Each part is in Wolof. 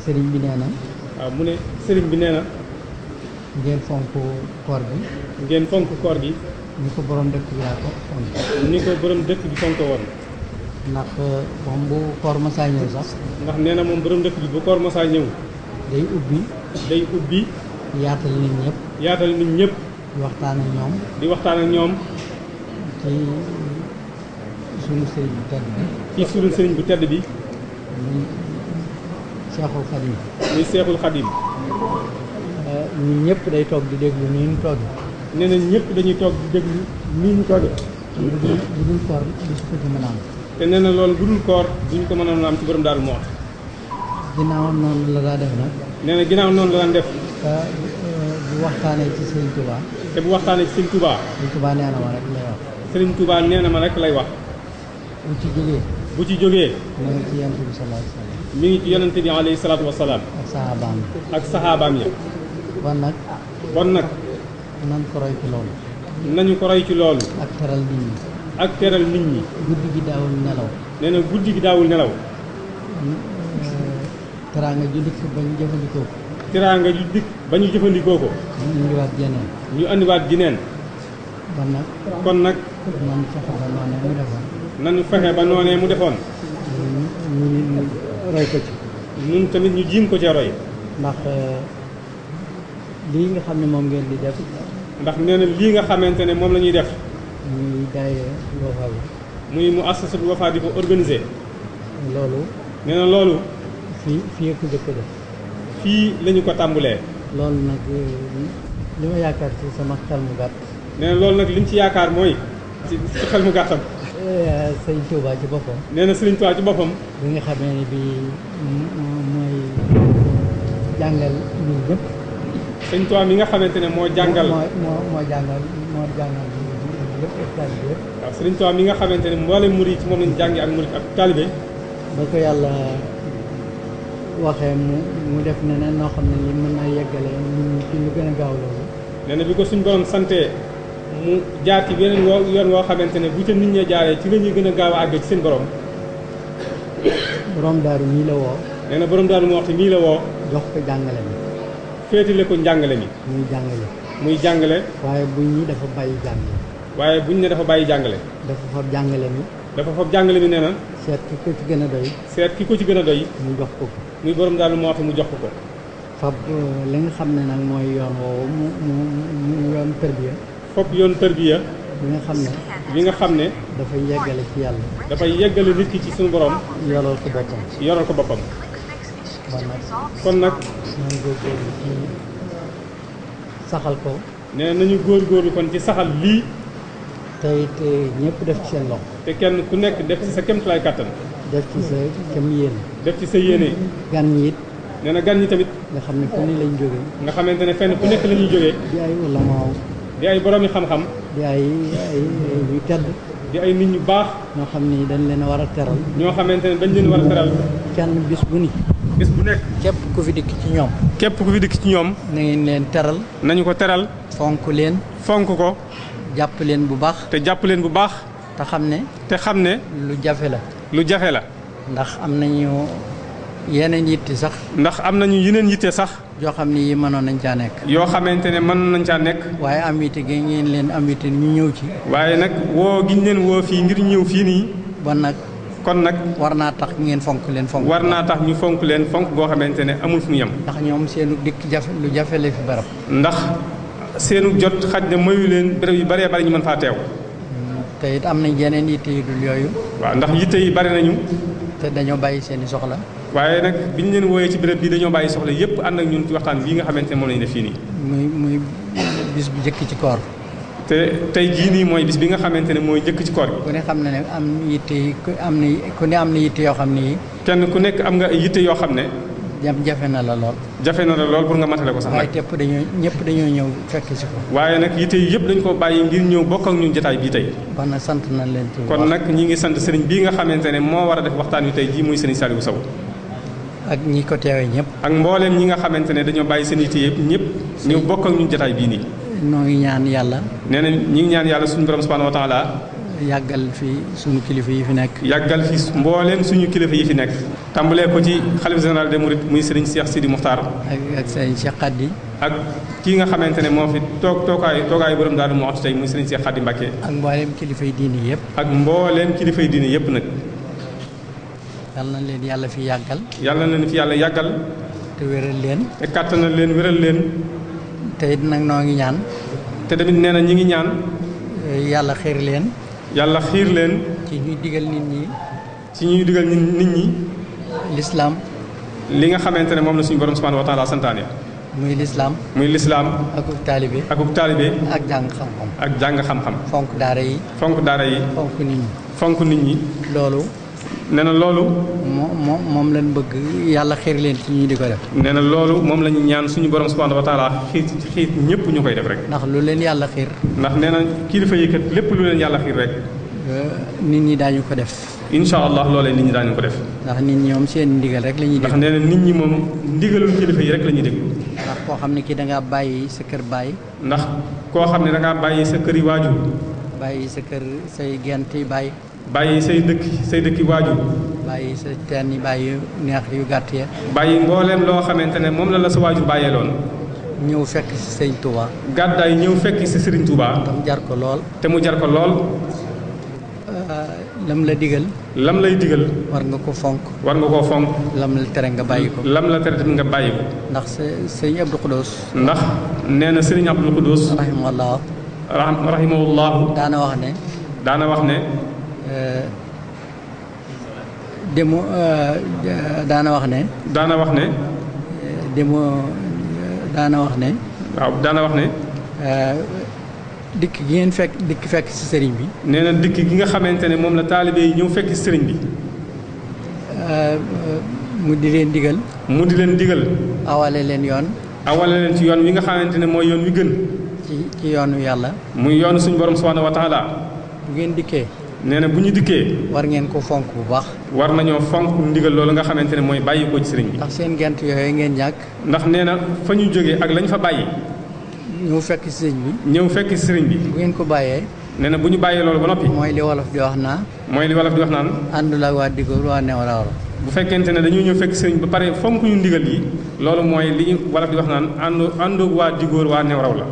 sëriñ bi nee na. waaw mu ne sëriñ bi nee na. ngeen fonk koor gi. ngeen fonk koor gi. ni ko borom dëkk bi yaa ko fonk. ni ko borom dëkk bi fonk woon. ndax moom bu koor masaa ñëw sax. ndax nee na moom borom dëkk bi bu koor masaa ñëw. day ubbi. yaatal nit ñëpp. yaatal nit ñëpp. di waxtaan ak ñoom. di waxtaan ak ñoom. ci sunu sëriñ bu tedd bi. ci sunu sëriñ bu tedd bi. muy Seexul Xadim. muy Seexul Xadim. ñun ñëpp day toog di déglu nii ñu toog. nee na ñëpp dañuy toog di déglu nii ñu toog. bu dul koor du ko ci mën a am. te nee na loolu bu dul koor duñ ko mën a am ci borom Daaru Muxti. ginnaaw noonu la daa def nag. nee na ginnaaw noonu la daan def. bu waxtaanee ci Sëriñ Touba. te bu waxtaanee ci Sëriñ Touba. Sëriñ Touba nee na ma rek lay wax. Sëriñ Touba nee na ma rek lay wax. bu ci jógee. bu ci jógee. mi ngi ci yonent bi sallallahu alayhi wa sallam. mi ngi ci yonent bi alayhi salaatu wa salaam. ak saxaabaam yi. ak saxaabaam ya. kon nag. nan ko roy ci loolu. nañu ko roy ci loolu. ak teral nit ñi. ak teral nit ñi. guddi gi daawul nelaw. nee na guddi gi daawul nelaw. teraanga ju dikk ba ñu jëfandikoo ko. teraanga ju dikk ba ñu jëfandikoo ko. ñu indiwaat jeneen. ñu indiwaat jeneen. kon nag. nañu fexe ba noonee mu defoon. nañu fexe ba noonee mu defoon. ñu roy ko ci. ñun tamit ñu jiim ko ca roy. ndax lii nga xam ne moom ngeen di def. ndax nee na lii nga xamante ne moom la ñuy def. muy daayira Wafa bi. muy mu assasatul Wafa di ko organiser. loolu. nee na loolu. fii ko jëkk def. fii lañu ko tàmbulee. loolu nag li ma yaakaar ci sama xel mu gàtt. nee na loolu nag liñ ci yaakaar mooy. ci xel mu gàttam. Sëriñ Touba ci boppam. nee na Sëriñ Touba ci boppam. bi nga xamee ne bii mooy jàngal ñun ñëpp. Sëriñ Touba mi nga xamante ne moo jàngal. moo jàngal lépp ak taalibe yëpp. waaw Sëriñ Touba mi nga xamante ne mboolem murid ci moom lañu jàngi ak murid ak taalibe. ba ko yàlla waxee mu def neneen noo xam ne ni mën naa yeggale ñu ci lu gën a gaaw loolu. nee na bi ko suñ borom santee mu jaar ci beneen yoon woo xamante ne bu ca nit ñee jaaree ci la ñuy gën a gaaw a àgg ci seen borom. borom daaru mii la woo. nee na borom Daaru Muxti mii la woo. jox ko jàngale mi. féetale ko njàngale mi. muy jàngale. waaye buñ ñi dafa bàyyi jàngale. waaye buñ ne dafa bàyyi jàngale. dafa fab jàngale mi. dafa fab jàngale mi nee na. seet ki ko ci gën a doy. seet ki ko ci gën a doy. mu jox ko. muy borom Daaru Muxti mu jox ko. fab li nga xam ne nag mooy yoon woowu mu yoon tërbiya. fab yoon tërbiya. bi nga xam ne. dafay yeggale nit ki ci suñu borom. yoral ko boppam. kon nag. nañu góorgóorlu ci saxal ko. nee nañu góorgóorlu kon ci saxal lii. te it ñëpp def ci seen loxo. te kenn ku nekk def ci sa kéemtalaay kàttan. def ci sa kem yéene. def ci sa yéene. gan ñi it. nee na gan ñi tamit. nga xam ne fu ne lañ jógee. nga xamante ne fenn fu nekk la ñuy jógee. di ay ulamaaw. di ay borom yi xam-xam. di ay ñu tedd. di ay nit ñu baax. ñoo xam ni dañ leen a war a teral. ñoo xamante ne dañ leen war a teral. kenn bis bu nekk. képp ku fi dikk ci ñoom. na ngeen leen teral. nañu ko teral. fonk leen. fonk ko. jàpp leen bu baax. te jàpp leen bu baax. te xam ne. lu jafe la. ndax am nañu yeneen yitte sax. yoo xam ne yi mënoon nañ caa nekk. yoo xamante ne mën nañ caa nekk. waaye am yitte gi ngeen leen am yitte ñu ñëw ci. waaye nag woo gi ñu leen woo fii ngir ñëw fii nii. kon nag. war naa tax ngeen fonk leen fonk. war naa tax ñu fonk leen fonk goo xamante ne amul fu mu yem. ndax ñoom seenu dikk lu jafe la fi barab. ndax seenu jot xaj na mayu leen béréb yu bëree bëri ñu mën faa teew. te it am nañ yeneen yitte yu dul yooyu. waaw ndax yitte yi bëri nañu. te dañoo bàyyi seeni soxla. waaye nag bi ñu leen wooyee ci béréb bi dañoo bàyyi soxla yépp ànd ak ñun ci waxtaan bii nga xamante ne moom lañu def fii nii. muy bis bu jëkk ci koor. te tey jii nii mooy bis bi nga xamante ne mooy jëkk ci koor gi. ku ne xam na ne ku ne am na yitte yoo xam ne yi. kenn ku nekk am nga ay yitte yoo xam ne. jafe na la lool. jafe na la lool pour nga matale ko sax nag. waaye ñëpp dañoo ñëw fekk si ko. waaye nag yitte yi yëpp dañ koo bàyyi ngir ñëw bokk ak ñun jotaay bii tey. kon nag sant nañ leen ci. kon nag ñi ngi sant sëriñ bii nga xamante ne moo war a def waxtaan wi tey jii muy sëriñ Saliou Sow. ak ñi ko teewee ñëpp. ak mbooleem ñi nga xamante ne dañoo bàyyi seen yitte yëpp ñëpp ñëw bokk ak ñun jotaay bii nii. noo ngi ñaan yàlla. nee na ñi ngi ñaan yàlla suñu borom subhanahu wa taala. yàggal fi suñu kilifa yi fi nekk. yàggal fi mbooleem suñu kilifa yi fi nekk. tàmbalee ko ci xalif général des mourides muy Serigne Cheikh Sidi Mokhtar. ak Serigne Cheikh Khady. ak kii nga xamante ne moo fi toogaayu borom Daaru Muxti tey muy Serigne Cheikh Khady Mbacké. ak mbooleem kilifay diini yëpp. ak mbooleem kilifay diini yëpp nag. yal na leen yàlla fi yàggal. yàlla na leen fi yàlla yàggal. te wéral leen. te kàttanal leen wéral leen. te it nag noo ngi ñaan. te tamit nee na ñi ngi ñaan. yàlla xiir leen. yàlla xiir leen. ci ñuy digal nit ñi. ci ñuy digal nit ñi. lislaam. li nga xamante ne moom la suñu borom subhanahu wa taala santaane. muy lislaam. muy lislaam. akub taalibe. akub taalibe. ak jàng xam-xam. ak jàng xam-xam. fonk daara yi. fonk daara yi. fonk nit ñi. fonk nit ñi. loolu. nee na loolu. moom lañ bëgg yàlla xiir leen ci ñi di ko def. nee na loolu moom la ñu ñaan suñu borom subhanahu wa taala xiir ñëpp ñu koy def rek. ndax lu leen yàlla xiir. ndax nee na kilifa yi kat lépp lu leen yàlla xiir rek. nit ñi daañu ko def. incha allah loolee nit ñi daañu ko def. ndax nit ñi moom seen ndigal rek la ñuy déglu. ndax nee na nit ñi moom ndigalul kilifa yi rek la ñuy déglu. ndax koo xam ne kii da ngaa bàyyi sa kër bàyyi. ndax koo xam ne da ngaa bàyyi sa kër yi waajur. bàyyi sa kër say gent yi bàyyi. bàyyi say dëkki waajur. bàyyi sa teen yi bàyyi neex yu gàtt ya. bàyyi mbooleem loo xamante ne moom la sa waajur bàyyee loon. ñëw fekk si sëñ Touba. gàddaay ñëw fekk si Serigne Touba. te mu jar ko lool. te mu jar ko lool. lam la digal. lam lay digal. war nga ko fonk. war nga koo fonk. lam la tere nga bàyyi ko. lam la tere tamit nga bàyyi ko. ndax sëñ Abdou Khoudous. ndax nee na Serigne Abdou Khoudous. rahimahullah. rahimahullah. daana wax ne. daana wax ne. demo daana wax ne. daana wax ne. demo daana wax ne. waaw daana wax ne. dikk gi ngeen fekk ci sëriñ bi. nee na dikk gi nga xamante ne moom la taalibe yi ñëw fekk ci sëriñ bi. mu di leen digal. mu di leen digal. awale leen yoon. awale leen ci yoon wi nga xamante ne mooy yoon wi gën. ci yoonu yàlla. muy yoonu suñu borom subhanahu wa taala. bu ngeen dikkee. nee na bu ñu dikkee. war ngeen ko fonk bu baax. war nañoo fonk ndigal loolu nga xamante ne mooy bàyyi ko ci sëriñ bi. ndax seen gent yooyu ngeen ñàkk. ndax nee na fa ñu jógee ak lañ fa bàyyi. ñëw fekk ci sëriñ bi. ñëw fekk ci sëriñ bi. bu ngeen ko bàyyee. nee na bu ñu bàyyee loolu ba noppi. mooy li wolof di wax naa. mooy li wolof di wax naan. àndul ak waa digóor waa new rawlo. bu fekkente ne dañoo ñëw fekk sëriñ ba pare fonk ñu ndigal yi. loolu mooy li ñu wolof di wax naan àndoog waa digóor waa new raw la.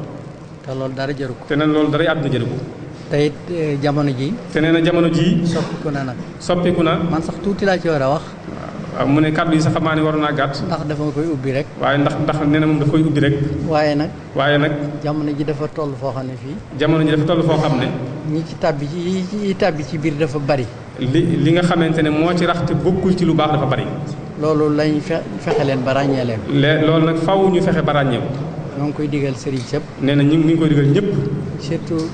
te loolu dara jëru ko. te nee na loolu dara àdduna jëru ko. te it jamono ji. te nee na jamono jii. soppiku na nag. soppiku na. man sax tuuti laa ci war a wax. waaw mu ne kàddu yi sax xam naa ne waroon naa gàtt. ndax dafa koy ubbi rek. waaye ndax nee na moom daf koy ubbi rek. waaye nag. jamono ji dafa toll foo xam ne fii. jamono ji dafa toll foo xam ne. ñi ci tàbbi ci biir dafa bari. li nga xamante ne moo ci rax te bokkul ci lu baax dafa bari. loolu lañ fexe leen ba ràññee leen. loolu nag faw ñu fexe ba ràññee ko. ñoo ngi koy digal sëriñ sëpp. nee na ñu ngi koy digal ñëpp. surtout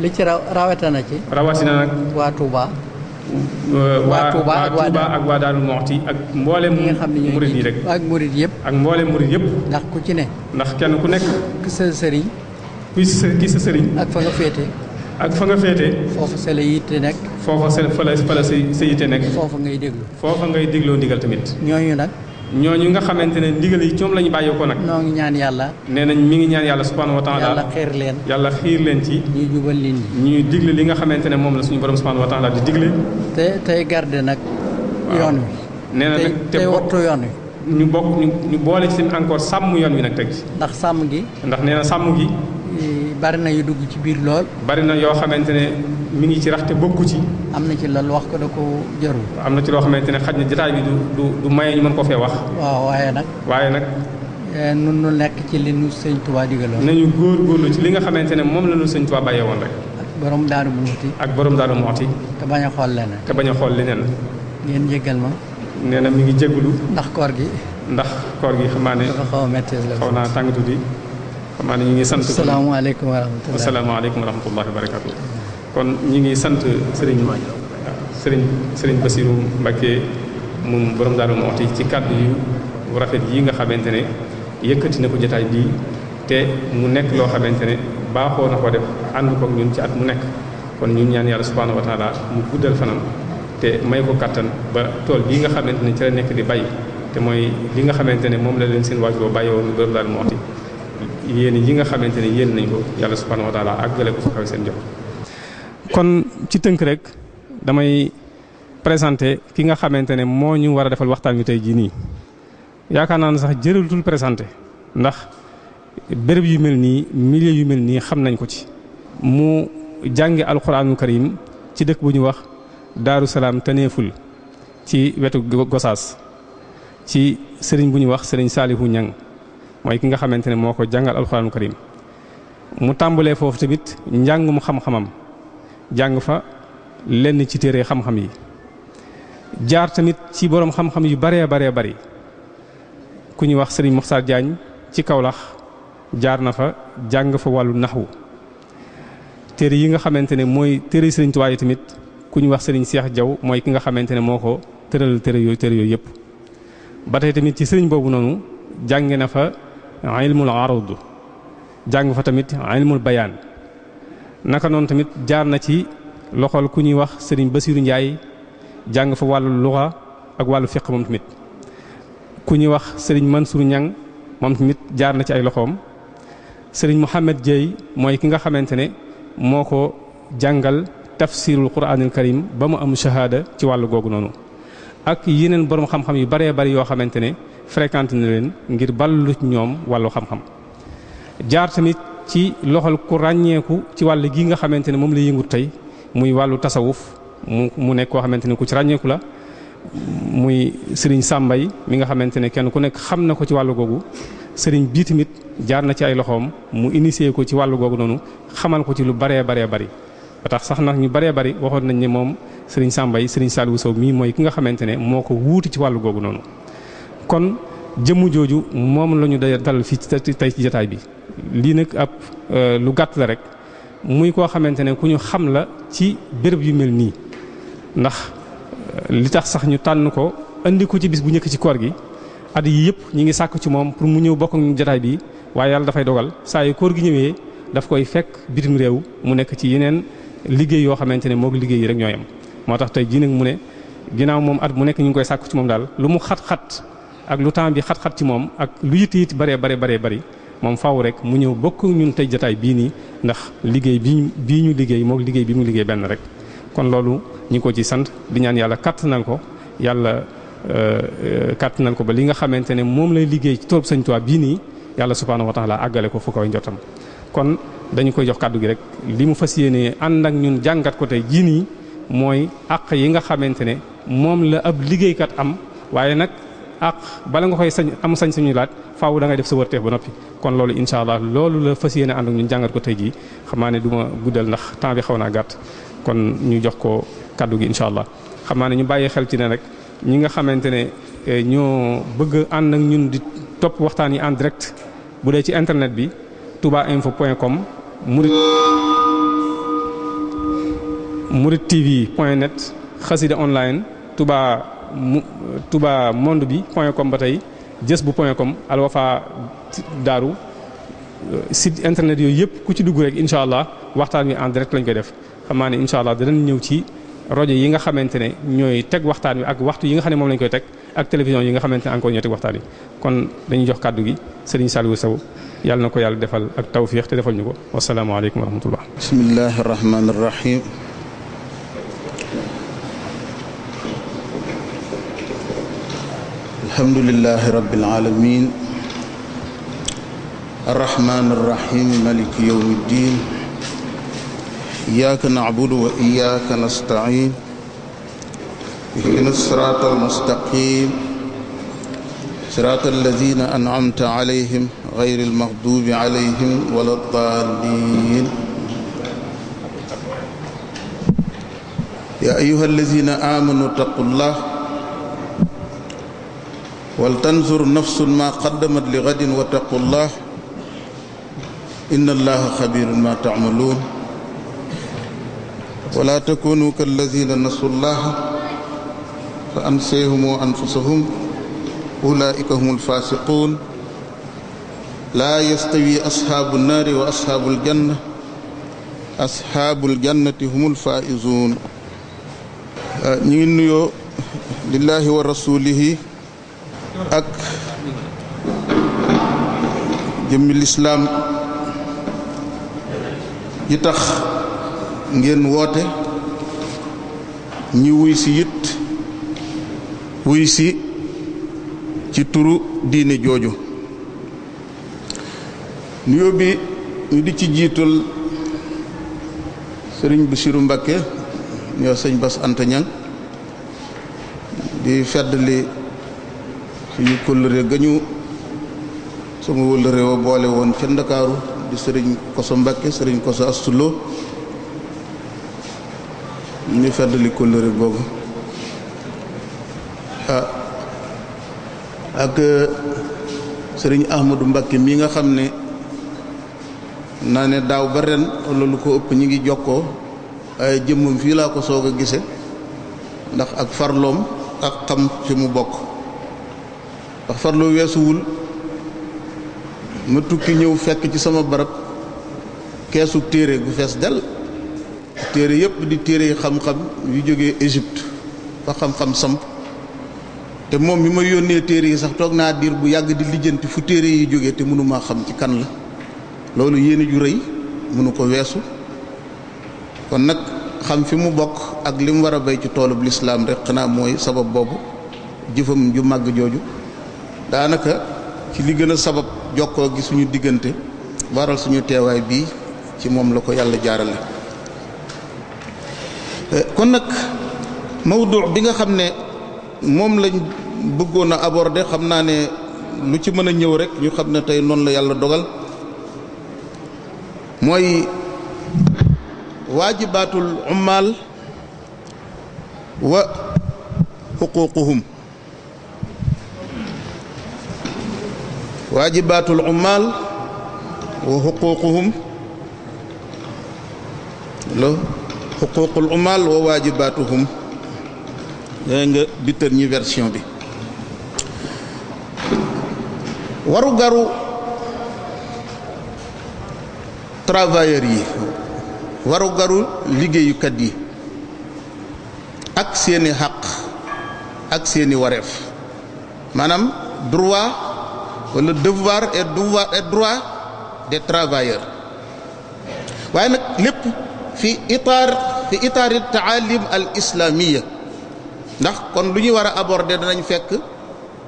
li ci rawatina ci. rawatina nag. waa Touba. waa Touba ak waa Daaru Muxti ak mboolem murid yi rek. ak murid yëpp. ak mboolem murid yëpp. ndax ku ci ne. ndax kenn ku nekk. sa sëriñ. ki sa sëriñ. ak fa nga féete. ak fa nga féete. foofu sa la yitte nekk. foofa fa la sa yitte nekk. foofa ngay déglu. foofa ngay dégloo ndigal tamit. ñooñu nag. ñooñu nga xamante ne ndigal yi ñoom la ñu bàyyee ko nag. noo ngi ñaan yàlla. nee nañ mi ngi ñaan yàlla subhanahu wa taala. yàlla xiir leen. yàlla xiir leen ci. ñuy jubal nit ñi. ñuy digle li nga xamante ne moom la suñu borom subhanahu wa taala di digle. tey garde nag. yoon wi. nee na nag tey wattu yoon wi. ñu boole ci encore sàmm yoon wi nag teg ci. ndax sàmm gi. ndax nee na sàmm gi. bari na yu dugg ci biir lool. bari na yoo xamante ne mi ngi ci raxte bokku ci. am na ci loolu wax ko da ko jarul. am na ci loo xamante ne xaj na jotaay bi du maye ñu mën ko fee wax. waaw waaye nag. nun nu nekk ci li nu sëñ Tuubaa digaloon. nañu góorgóorlu ci li nga xamante ne moom la nu sëñ Tuubaa bàyyee woon rek. ak borom Daaru Muxti. ak borom Daaru Muxti. te bañ a xool leneen. te bañ a xool leneen. ngeen jéggal ma. nee na mi ngi jégalu. ndax koor gi. xam naa ne. dafa xaw a métti la. xaw naa tàng tuuti. xam naa ne ñu ngi sant. asalaamaaleykum wa rahmatulah. asalaamaaleykum wa rahmatullahi wa barakatu. kon ñu ngi sant Serigne Bassirou Mbacké moom borom Daaru Muxti ci kàddu yu rafet yi nga xamante ne yëkkati na ko jotaay bii te mu nekk loo xamante ne baaxoo na ko def ànd ko ak ñun ci at mu nekk. kon ñun ñaan yàlla subhanahu wa taala mu guddal fanam te may ko kattan ba tool bii nga xamante ne ci la nekk di bay te mooy li nga xamante ne moom la leen seen waajur bàyyi woon borom Daaru Muxti yéen yi nga xamante ne yéen nañ ko yàlla subhanahu wa taala àggale ko fa kaw seen jox kon ci tënk rek damay présenté ki nga xamante ne moo ñu war a defal waxtaan wi tey jii nii yaakaar naa ne sax jërëlutul présenté ndax béréb yu mel nii milieu yu mel nii xam nañ ko ci. mu jànge alxuraanul karim ci dëkk bu ñu wax Daaru Salaam Taneeful ci wetu Gosaas ci sëriñ bu ñu wax sëriñ Saalihu Ñang mooy ki nga xamante ne moo ko jàngal alxuraanul karim mu tàmbalee foofu tamit njàngum xam-xamam jàng fa lenn ci téere xam-xam yi jaar tamit ci boroom xam-xam yu baree bari ku ñuy wax sëriñ Moxtaar Jaañ ci Kawlax jaar na fa jàng fa wàllu naxwu téere yi nga xamante ne mooy téere sëriñ Tuubaa yi tamit ku ñu wax sëriñ Seex Jaw mooy ki nga xamante ne moo ko tëral téere yooyu yëpp ba tey tamit ci sëriñ boobu noonu jànge na fa ilmul arud jàng fa tamit ilmul bayaan naka noonu tamit jaar na ci loxol ku ñuy wax sëriñ Basiiru Njaay jàng fa wàllu luxa ak wàllu fiqh moom tamit ku ñuy wax sëriñ Mansuur Ñang moom tamit jaar na ci ay loxoom sëriñ Muhammad Jeey mooy ki nga xamante ne moo ko jàngal tafsirul quraanil karim ba mu am shahada ci wàllu googu noonu ak yeneen borom xam-xam yu baree bari yoo xamante ne fréquenté na leen ngir ballu ci ñoom wàllu xam-xam jaar tamit ci loxol ku ràññeeku ci wàll gi nga xamante ne moom la yëngut tey muy wàllu tasawuf mu nekk koo xamante ne ku ci ràññeeku la muy sëriñ Sàmbay mi nga xamante ne kenn ku nekk xam na ko ci wàllu googu sëriñ bii tamit jaar na ci ay loxoom mu initié ko ci wàllu googu noonu xamal ko ci lu baree bari ba tax sax nag ñu baree bari waxoon nañ ne moom sëriñ Sàmbay sëriñ Saliou Sow mii mooy ki nga xamante ne moo ko wuuti ci wàllu googu noonu kon jëmm jooju moom la ñu dalal fii tey ci jotaay bi lii nag ab lu gàtt la rek muy koo xamante ne ku ñu xam la ci béréb yu mel nii ndax li tax sax ñu tànn ko andi ko ci bis bu njëkk ci koor gi at yi yëpp ñi ngi sàkk ci moom pour mu ñëw bokk ak ñu jotaay bi waaye yàlla dafay dogal saa yu koor gi ñëwee daf koy fekk bitim réew mu nekk ci yeneen liggéey yoo xamante ne moog liggéey yi rek ñooy am moo tax tey jii nag mu ne ginnaaw moom at mu nekk ñu ngi koy sàkk ci moom daal lu mu xat-xat ak lu temps bi xat-xat ci moom ak lu yitt bari moom faaw rek mu ñëw bokk ñun tey jotaay bii nii ndax liggéey bii ñu liggéey moog liggéey bi mu liggéey benn rek kon loolu ñu ngi ko ci sant di ñaan yàlla kàttanal ko yàlla kàttanal ko ba li nga xamante ne moom lay liggéey ci toolub Sëñ Tuubaa bii nii yàlla subhaanahu wa taala àggale ko fu koy njottam kon dañu koy jox kàddu gi rek li mu fas yéene ànd ak ñun jàngat ko tey jii nii mooy àq yi nga xamante ne moom la ab liggéeykat am waaye nag àq bala nga koy sañ suñu laaj faaw da ngay def sa wërteef ba noppi kon loolu incha allah loolu la fas yéene ànd ak ñun jàngat ko tey jii xam naa ne du ma guddal ndax temps bi xaw naa gàtt kon ñu jox ko kàddu gi incha allah xam naa ne ñu bàyyi xel ci ne rek ñi nga xamante ne ñoo bëgg ànd ak ñun di topp waxtaan yi en direct bu dee ci internet bi toubainfo.com muridtv.net xasida online touba monde bi.com ba tey jës.com alwafa daaru site internet yooyu yëpp ku ci dugg rek incha allah waxtaan wi en direct lañ koy def xam naa ne incha allah danañ ñëw ci rajo yi nga xamante ne ñooy teg waxtaan wi ak waxtu yi nga xam ne moom lañ koy teg ak télévision yi nga xamante ne encore ñooy teg waxtaan wi kon dañuy jox kàddu gi Serigne Saliou Sow yàlla na ko yàlla defal ak tawfiix te defal ñu ko wasalaamaaleykum wa rahmatullah. bismillahi rahmaani rahim. alhamdulillahi rabbil alamin arrahmaani rahim maliki yawmi ddin iyyaka na'budu wa iyyaka nasta'in ihdina siraatal mustaqim siraatal lazina an'amta alayhim ghayril maghdubi alayhim walad dallin ya ayyuhal lazina amanu taqullah wal tanzur nafsun ma qaddamat li ghadin wa taqullah inna allaha khabirun ma ta'malun wala takunu kallazina nasullaha fa ansahum anfusahum ulaika humul fasiqun la yastawi ashabun nari wa ashabul janna ashabul jannati humul faizun ñu ngi nuyoo lillahi wa rasulihi ak jëmmi lislaam yi tax ngeen woote ñi wuy si it wuy si ci turu diine jooju. nuyoo bi ñu di ci jiital sëriñ Bassirou Mbacké ñoo sëñ Bass Anta Niang di feddali suñu kóllëre gañu sama wóllëre wa boole woon ca Ndakaaru di sëriñ Koso Mbacké sëriñ Koso Astulo ñu feddali kóllëre boobu ak sëriñ Ahmadou Mbacké mi nga xam ne naa ne daaw ba ren walla lu ko ëpp ñi ngi jokkoo ay jëmmam fii laa ko soog a gise ndax ak farloom ak xam fi mu bokk ndax farloo weesuwul ma tukki ñëw fekk ci sama barab keesu téere gu fees del téere yépp di téere yi xam-xam yu jógee Égypte fa xam-xam samp te moom mi ma yónnee téere yi sax toog naa diir bu yàgg di lijjanti fu téere yi jógee te mënumaa xam ci kan la loolu yéene ju rëy mënu ko weesu kon nag xam fi mu bokk ak li mu war a bay ci toolub lislaam rek xanaa mooy sabab boobu jëfam ju màgg jooju daanaka ci li gën a sabab jokkoo gi suñu diggante waral suñu teewaay bii ci moom la ko yàlla jaarale. kon nag mawdu bi nga xam ne moom lañ bëggoon a aborder xam naa ne lu ci mën a ñëw rek ñu xam ne tey noonu la yàlla dogal mooy waajibaatul ummaal wa xuquuquhum. waajibaatul ummaal wa xuquuquhum la xuquuqul ummaal wa waajibaatuhum yaa nga bittar ñi version bi. waru garu travailleurs yi waru garu liggéeyukat yi ak seeni xaq ak seeni wareef maanaam droit wala devoir et droit des travailleurs waaye nag lépp fi itaari taalim al islamiya ndax kon lu ñuy war a aborder danañ fekk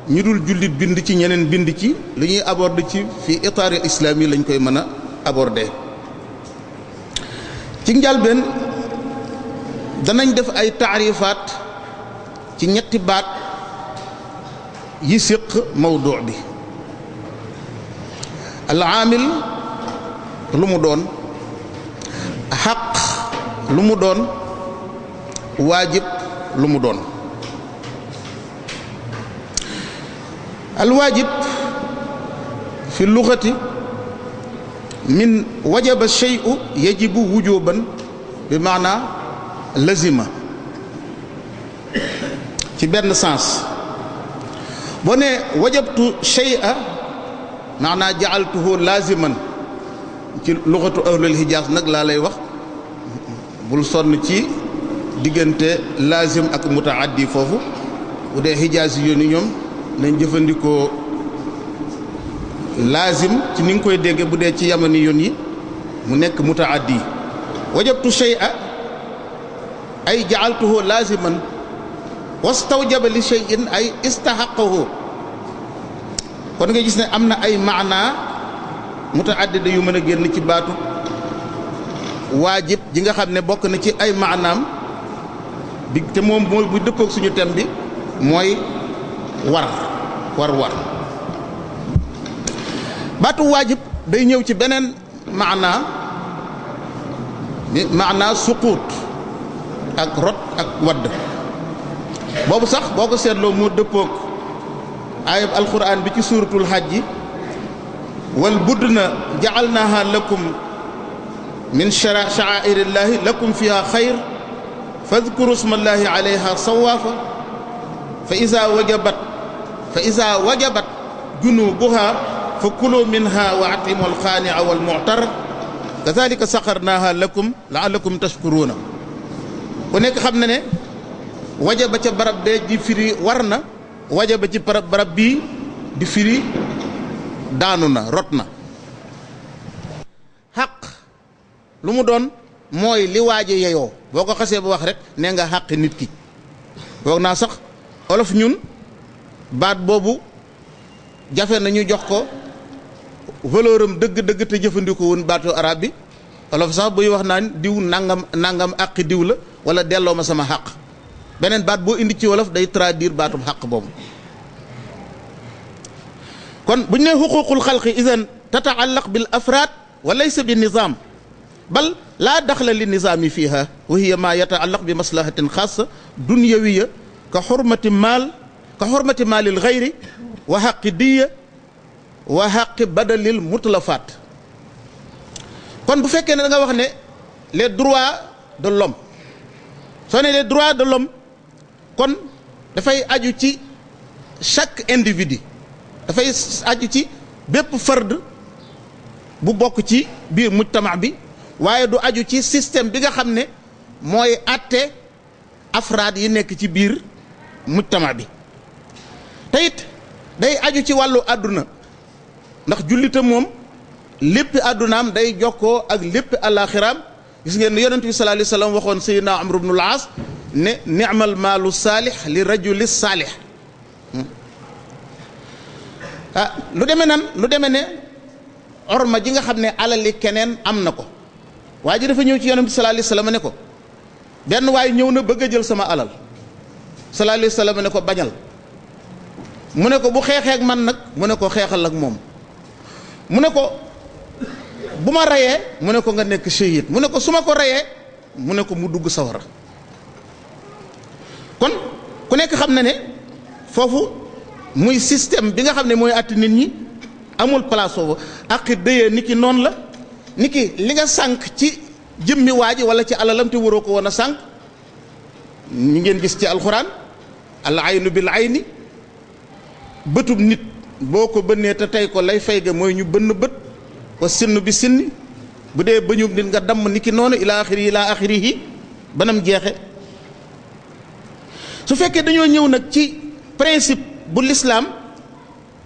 ñu dul jullit bind ci ñeneen bind ci lu ñuy aborder ci fi itaari al islami lañ koy mën a aborder. ci njalbeen danañ def ay taarifaat ci ñetti baat yi séq mawdu bi. al aamil lu mu doon, xaq lu mu doon, waajib lu mu doon. al waajib fi luxati min wajaba shay'u yajibu wujuban bi maana lazima ci benn sens boo ne wajabtu shay'a maana ja'altuhu laziman ci luxatu ahlul hijaaz nag laa lay wax bul sonn ci diggante lazim ak mutaaddi foofu bu dee hijaaz yi yooni ñoom nañ jëfandikoo laazim ci ni nga koy dégge bu dee ci yamani yoon yi mu nekk mutaaddi wajabtu shay'a ay ja'altuhu laziman wastawjaba li shay'in ay istahaqqahu kon nga gis ne am na ay maanaa mutaaddida yu mën a génn ci baatu waajib ji nga xam ne bokk na ci ay maanaam bi te moom mooy bu dëppook suñu thème bi mooy war baatu waajib day ñëw ci beneen maanaa suquut ak rot ak wadd boobu sax boo ko seetloo moo dëppook ayab alquran bi ci suuratul hajji wal budna ja'alnaha lakum min sha'airillahi lakum fiha xayr fadhkuru ismallahi alayha sawaafa fa iza wajabat junubuha fa kulu minha wa atimu alqaani'a wal mu'tar kazalika saxarnaha lakum la'allakum tashkuruna ku nekk xam na ne wajaba ca barab bee di firi war na wajaba ci barab bii di firi daanu na rot na xaq lu mu doon mooy li waaje yeyoo boo ko xasee ba wax rek nee nga xàq nit ki. foog naa sax olof ñun baat boobu jafe na ñu jox ko valeur am dëgg-dëgg te jëfandikoo woon baatu arab bi olof sax buy wax naan diw nangam àqi diw la wala delloo ma sama xàq beneen baat boo indi ci wolof day traduire baatub xàq boobu. kon bu ñu nee xuququl xalqi idan tataallaq bil afraad wa laysa bi nizaam bal laa daxla li nizaami fiiha wa hiya ma yataallaq bi maslahatin xaasa dunyawiya ka xurmati maalil xayri wa xaqi diya wa xaqi badalil mutlafaat. kon bu fekkee ne da nga wax ne les droits de l'homme soo ne les droits de l'homme kon dafay aju ci chaque individu dafay aju ci bépp fard bu bokk ci biir mujtama bi waaye du aju ci système bi nga xam ne mooy àtte afraad yi nekk ci biir mujtama bi te it day aju ci wàllu àdduna ndax jullita moom lépp àddunaam day jokkoo ak lépp àllaaxiraam gis ngeen ne yonent bi sallallaahu alayhi wa sallam waxoon sayyidina Amr ibnul Aas ne ni'mal maalu saalix li rajuli saalix lu demee ne orma ji nga xam ne alali keneen am na ko waa ji dafa ñëw ci yonent bi sallallaahu alayhi wa sallam ne ko benn waay ñëw na bëgg a jël sama alal sallallaahu alayhi wa sallam ne ko bañal mu ne ko bu xeexeek man nag mu ne ko xeexal ak moom mu ne ko bu ma reyee mu ne ko nga nekk shahid mu ne ko su ma ko reyee mu ne ko mu dugg sawara kon ku nekk xam na ne foofu muy système bi nga xam ne mooy àtt nit ñi amul place foofu ak dëyee ni ki noonu la ni ki li nga sànq ci jëmmi waa ji wala ci alalam te waroo ko woon a sànq ñi ngeen gis ci alxuraan al aynu bil ayni bëtub nit boo ko bënnee te tey ko lay fay ga mooy ñu bënn bët wa sinn bi sinni bu dee bëñub nit nga damm ni ki noonu ila axirihi banam jeexe su fekkee dañoo ñëw nag ci principe bu lislaam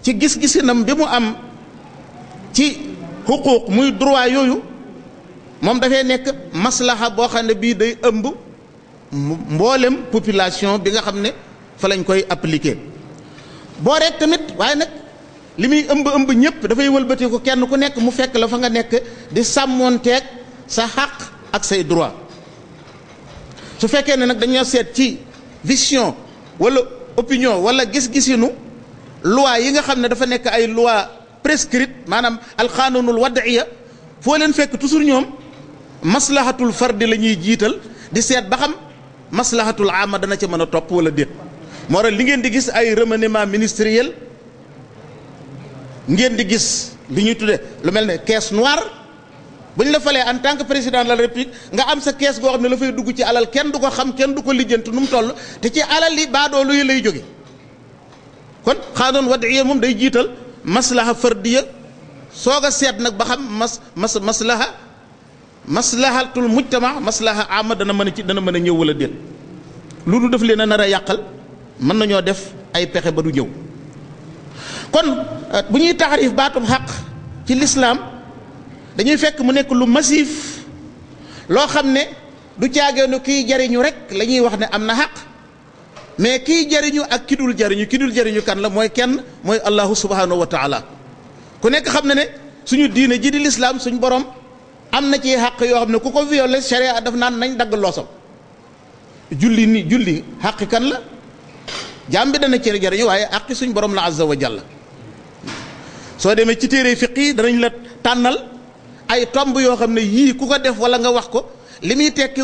ci gis-gisinam bi mu am ci xuquuq muy droit yooyu moom dafay nekk maslaha boo xam ne bii day ëmb mboolem population bi nga xam ne fa lañ koy appliquer boo rek tamit waaye nag li muy ëmb ñëpp dafay wëlbati ko kenn ku nekk mu fekk la fa nga nekk di sàmmoonteeg sa xaq ak say droit su fekkee ne nag dañoo seet ci vision wala opinion wala gis-gisinu loi yi nga xam ne dafa nekk ay loi prescrite maanaam alxaanunul wad'iya foo leen fekk toujours ñoom maslahatul fardi la ñuy jiital di seet ba xam maslahatul ama dana ca mën a topp wala déet moo tax li ngeen di gis ay remaniement ministériel ngeen di gis li ñuy tudde lu mel ne caisse noire bu ñu la falee en tant que président de la république nga am sa caisse goo xam ne la fay dugg ci alal kenn du ko xam kenn du ko lijjanti nu mu toll te ci alal li baadoolu yi lay jóge kon xaanoon wadiya moom day jiital maslaha fardiya soog a seet nag ba xam maslahatul mujtama maslaha ama dana mën a ñëw wala déet loolu daf leen a nar a yàqal mën nañoo def ay pexe ba du ñëw kon bu ñuy taxarif baatum xaq ci lislaam dañuy fekk mu nekk lu massif loo xam ne du caageenu kiy jariñu rek la ñuy wax ne am na xaq mais kiy jariñu ak ki dul jariñu kan la mooy kenn mooy allahu subhanahu wa taala ku nekk xam ne ne suñu diine ji di lislaam suñ borom am na ci xaq yoo xam ne ku ko violé sharia daf naan nañ dagg loosam julli xaqi kan la jaam bi dana ci jariñu waaye xaqi suñ borom la azza wa jalla soo demee ci téere fiq yi danañ la tànnal ay tomb yoo xam ne yii ku ko def wala nga wax ko li muy tekki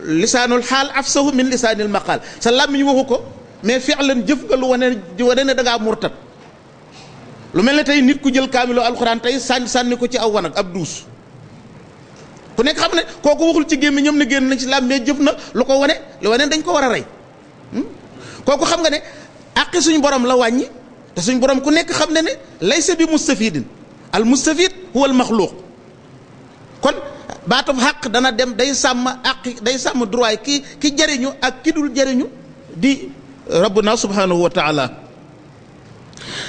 lisaanul xaal afsahu min lisaanil maqaal sa làmmiñ waxu ko mais fi'lan jëf nga lu wane ne da ngaa murtat lu mel ne tey nit ku jël kaamilo alxuraan tey sànni ko ci aw wanag ab duus ku nekk xam ne kooku waxul ci gémmi ñoom ne génn nañ ci làmm mais jëf na lu ko wane lu wane dañ ko war a rey kooku xam nga ne àqi suñ borom la wàññi te suñ borom ku nekk xam ne ne laysa bi mustafidin al mustafid huwa al maxluuq kon baatum xaq dana dem day sàmm àq day sàmm droit ki jariñu ak ki dul jariñu di rabbuna subhanahu wa taala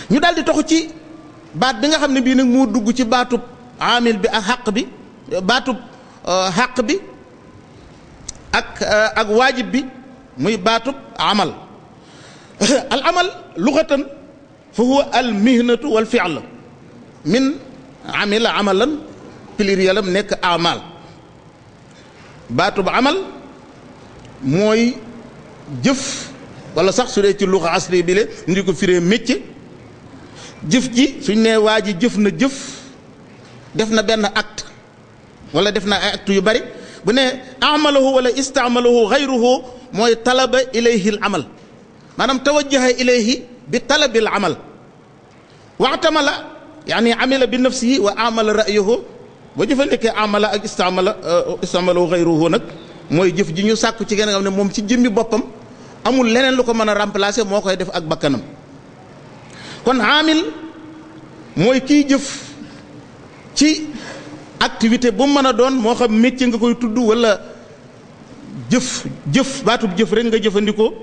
ñu daal di toxu ci baat bi nga xam ne bii nag moo dugg ci baatub amil bi ak xaq bi baatub xaq bi ak waajib bi muy baatub amal al amal lughatan fa huwa al mihnatu wal fi'l min amila amalan pluriel am nekk amal baatub amal mooy jëf wala sax su dee ci lugha asli bi le ndi ko firee métier jëf ji suñ nee waa ji jëf na jëf def na benn acte wala def na ay acte yu bari bu ne amalahu wala istaamalahu xayruhu mooy talaba ilayhi al amal maanaam tawajjaha ilayhi bi talabil amal waxtamala yaani amila bi nafsihi wa amala ra'yuhu boo jëfandikee amala ak istaamalahu xayruhu nag mooy jëf ji ñu sàkku ci gën a xam ne moom ci jëmmi boppam amul leneen lu ko mën a remplacer moo koy def ak bakkanam kon amil mooy kiy jëf ci activité bu mu mën a doon moo xam métier nga koy tudd wala jëf baatub jëf rek nga jëfandikoo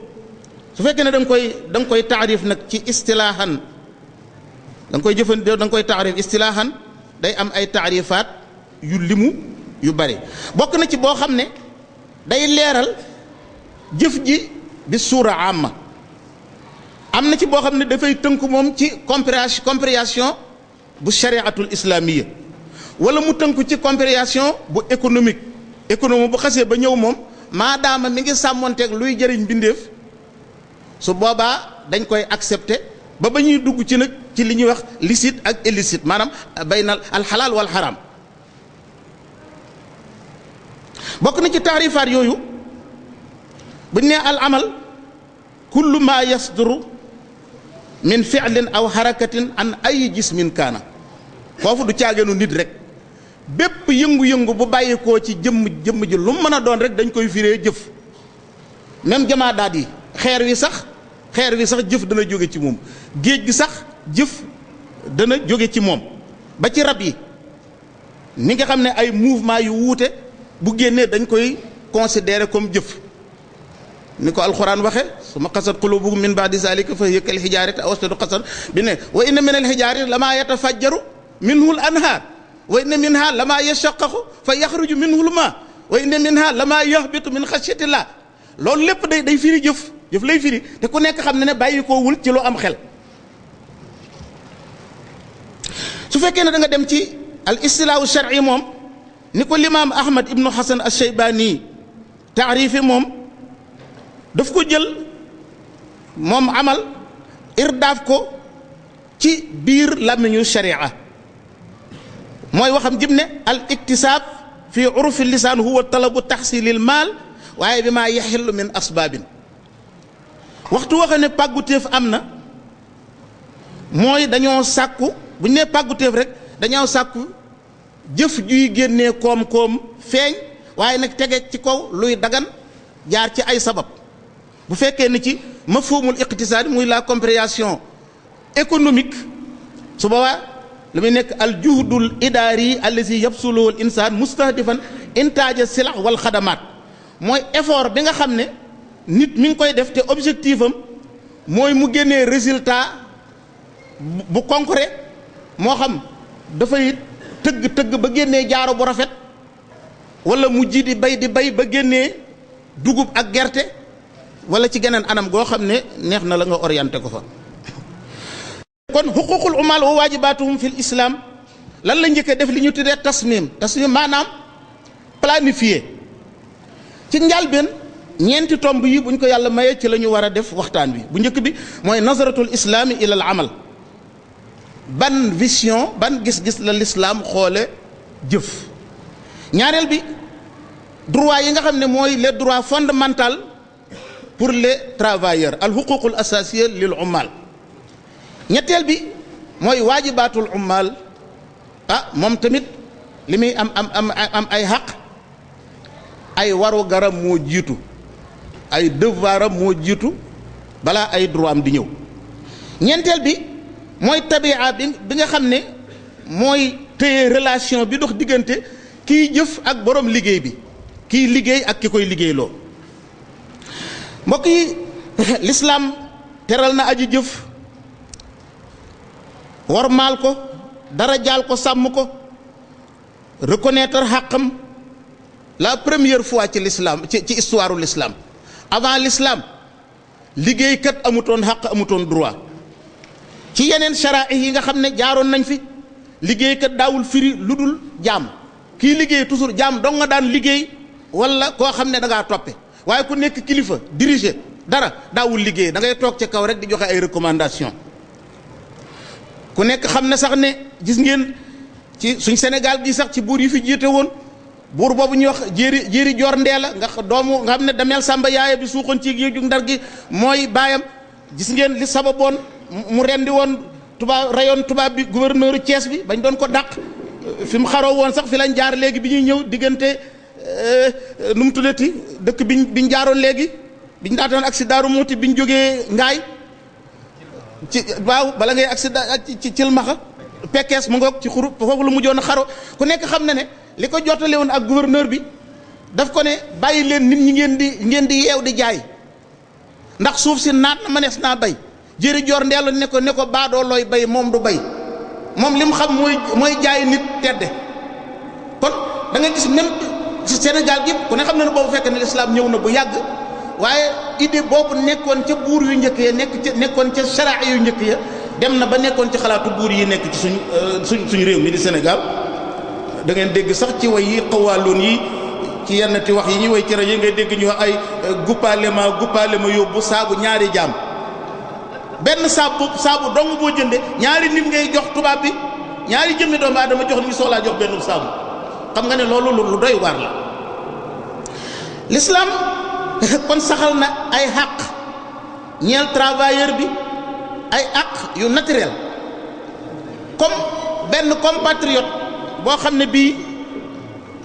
su fekkee ne da nga koy taarif nag ci istilaahan da nga koy jëfandikoo da nga koy taarif istilaahan day am ay taarifaat yu limu yu bari bokk na ci boo xam ne day leeral jëf ji bi suura amma am na ci boo xam ne dafay tënk moom ci compréhension bu shariatul islamiyya wala mu tënku ci compréhension bu économie bu xasee ba ñëw moom maadaama mi ngi sàmmonteeg luy jëriñ mbindeef su boobaa dañ koy accepter ba ñuy dugg ci nag ci li ñuy wax licite ak illicite maanaam baynal alxalaal wal xaraam bokk na ci taarifaat yooyu bu ñu nee al amal kullu ma yasduru min fi'lin aw harakatin an ay jismin kaana foofu du caageenu nit rek bépp yëngu-yëngu bu bàyyikoo ci jëmm ji lu mën a doon rek dañ koy firee jëf même jamaadaat yi xeer wi sax jëf dana jóge ci moom géej gi sax jëf dana jóge ci moom ba ci rab yi ni nga xam ne ay mouvement yu wuute bu génnee dañ koy considérer comme jëf ni ko alxuraan waxe suma qasat qulubuhum min ba'di zalika fa hiya kal hijarati aw ashaddu qaswan bi ne wa inna min al hijarati lama yatafajjaru minhu al anhar wa inna minha lama yashaqqaqu fa yaxruju minhu al ma wa inna minha lama yahbitu min xashyatillah loolu lépp day firi jëf lay firi te ku nekk xam ne bàyyi koo wul ci lu am xel su fekkee ne da nga dem ci al istilaahu shar'i moom ni ko limaam Ahmad ibnu Hasan al-Shaybani taarifi moom daf ko jël moom amal irdaaf ko ci biir làmmiñu sharia mooy waxam jib ne al iktisaab fi urufi lisaan huwa talabu taxsilil maal waaye bi maa yaxillu min asbaabin waxtu waxe ne pàggutéef am na mooy dañoo sàkku bu ñu nee pàggutéef rek dañoo sàkku jëf juy génnee koom-koom feeñ waaye nag tege ci kaw luy dagan jaar ci ay sabab bu fekkee ni ci mafhumul iqtisaad muy la compréhension économique su boobaa lu muy nekk al juhdul idaari allazi yabsuluhu al insaan mustahdifan intaaja silah wal xadamaat mooy effort bi nga xam ne nit mi ngi koy def te objectif am mooy mu génnee résultat bu concret moo xam dafay tëgg ba génnee jaaro bu rafet wala mu ji di bay ba génnee dugub ak gerte wala ci geneen anam goo xam ne neex na la nga orienté ko fa kon xuququl umal wa waajibaatuhum fil islam lan la njëkkee def li ñu tuddee tasmim maanaam planifié ci njàlbeen ñeenti tomb yi buñ ko yàlla mayee ci la ñu war a def waxtaan wi bu njëkk bi mooy nazaratul islaami ila al amal ban vision ban gis-gis la l'islam xoole jëf ñaareel bi droit yi nga xam ne mooy les droits fondamentaux pour les travailleurs al xuququl asasiya lil ummal ñetteel bi mooy waajibaatul ummal moom tamit li muy am ay xaq ay waru garam moo jiitu ay devoiram moo jiitu balaa ay droit am di ñëw ñeenteel bi mooy tabia bi nga xam ne mooy téye relation bi dox diggante kiy jëf ak borom liggéey bi kiy liggéey ak ki koy liggéeyloo mbokk yi l'islam teral na aji jëf wormaal ko dara jaal ko sàmm ko reconnaître xàqam la première fois ci l'islam ci histoire u l'islam avant l'islam liggéeykat amutoon xaq amutoon droit ci yeneen sharaa yi nga xam ne jaaroon nañ fi liggéeykat daawul firi lu dul jaam kii liggéey toujours jaam dong nga daan liggéey wala koo xam ne da ngaa toppe waaye ku nekk kilifa diriger dara daawul liggéey da ngay toog ca kaw rek di joxe ay recommandation ku nekk xam ne sax ne gis ngeen ci suñ Sénégal gi sax ci buur yi fi jiite woon buur boobu ñuy wax jéeri joor ndeela nga doomu nga xam ne dameel sàmba yaaya bi suuxoon ci géeju ndar gi mooy baayam gis ngeen li sababoon mu rendi woon tubaab rayoon tubaab bi gouverneur Thiès bi bañ doon ko dàq fi mu xaroo woon sax fi lañ jaar léegi bi ñuy ñëw diggante nu mu tuddati dëkk biñ jaaroon léegi biñ daataan accident muuti biñ jógee ngaay ci waaw bala ngay accident ci cilmaxa pekkees mu ngoog ci xuru foofu lu mujjoon a xaro ku nekk xam na ne li ko jottale woon ak gouverneur bi daf ko ne bàyyi leen nit ñi ngeen di yeew di jaay ndax suuf si naat na mënees naa bay jëri joor ndeelu ne ko baadoo looy bay moom du bay moom li mu xam mooy jaay nit tedde kon da nga gis même ci Sénégal gi ku ne xam na ne boobu fekk ne l'islam ñëw na bu yàgg waaye idée boobu nekkoon ca buur yu njëkk ya nekkoon ca sharaa yu njëkk ya dem na ba nekkoon ci xalaatu buur yi nekk ci suñ réew mi di Sénégal da ngeen dégg sax ci way yi xawaaloon yi ci yenn ti wax yi ñuy way ci rajo yi ngay dégg ñu wax ay guppaale ma yóbbu saabu ñaari jaam benn saabu dong boo jënde ñaari nit ngay jox tubaab bi ñaari jëmmi doomu aadama jox ni ñu soxlaa jox benn saabu xam nga ne loolu lu doy waar la l'islam kon saxal na ay xaq ñeel travailleur bi ay àq yu naturel comme benn compatriote boo xam ne bii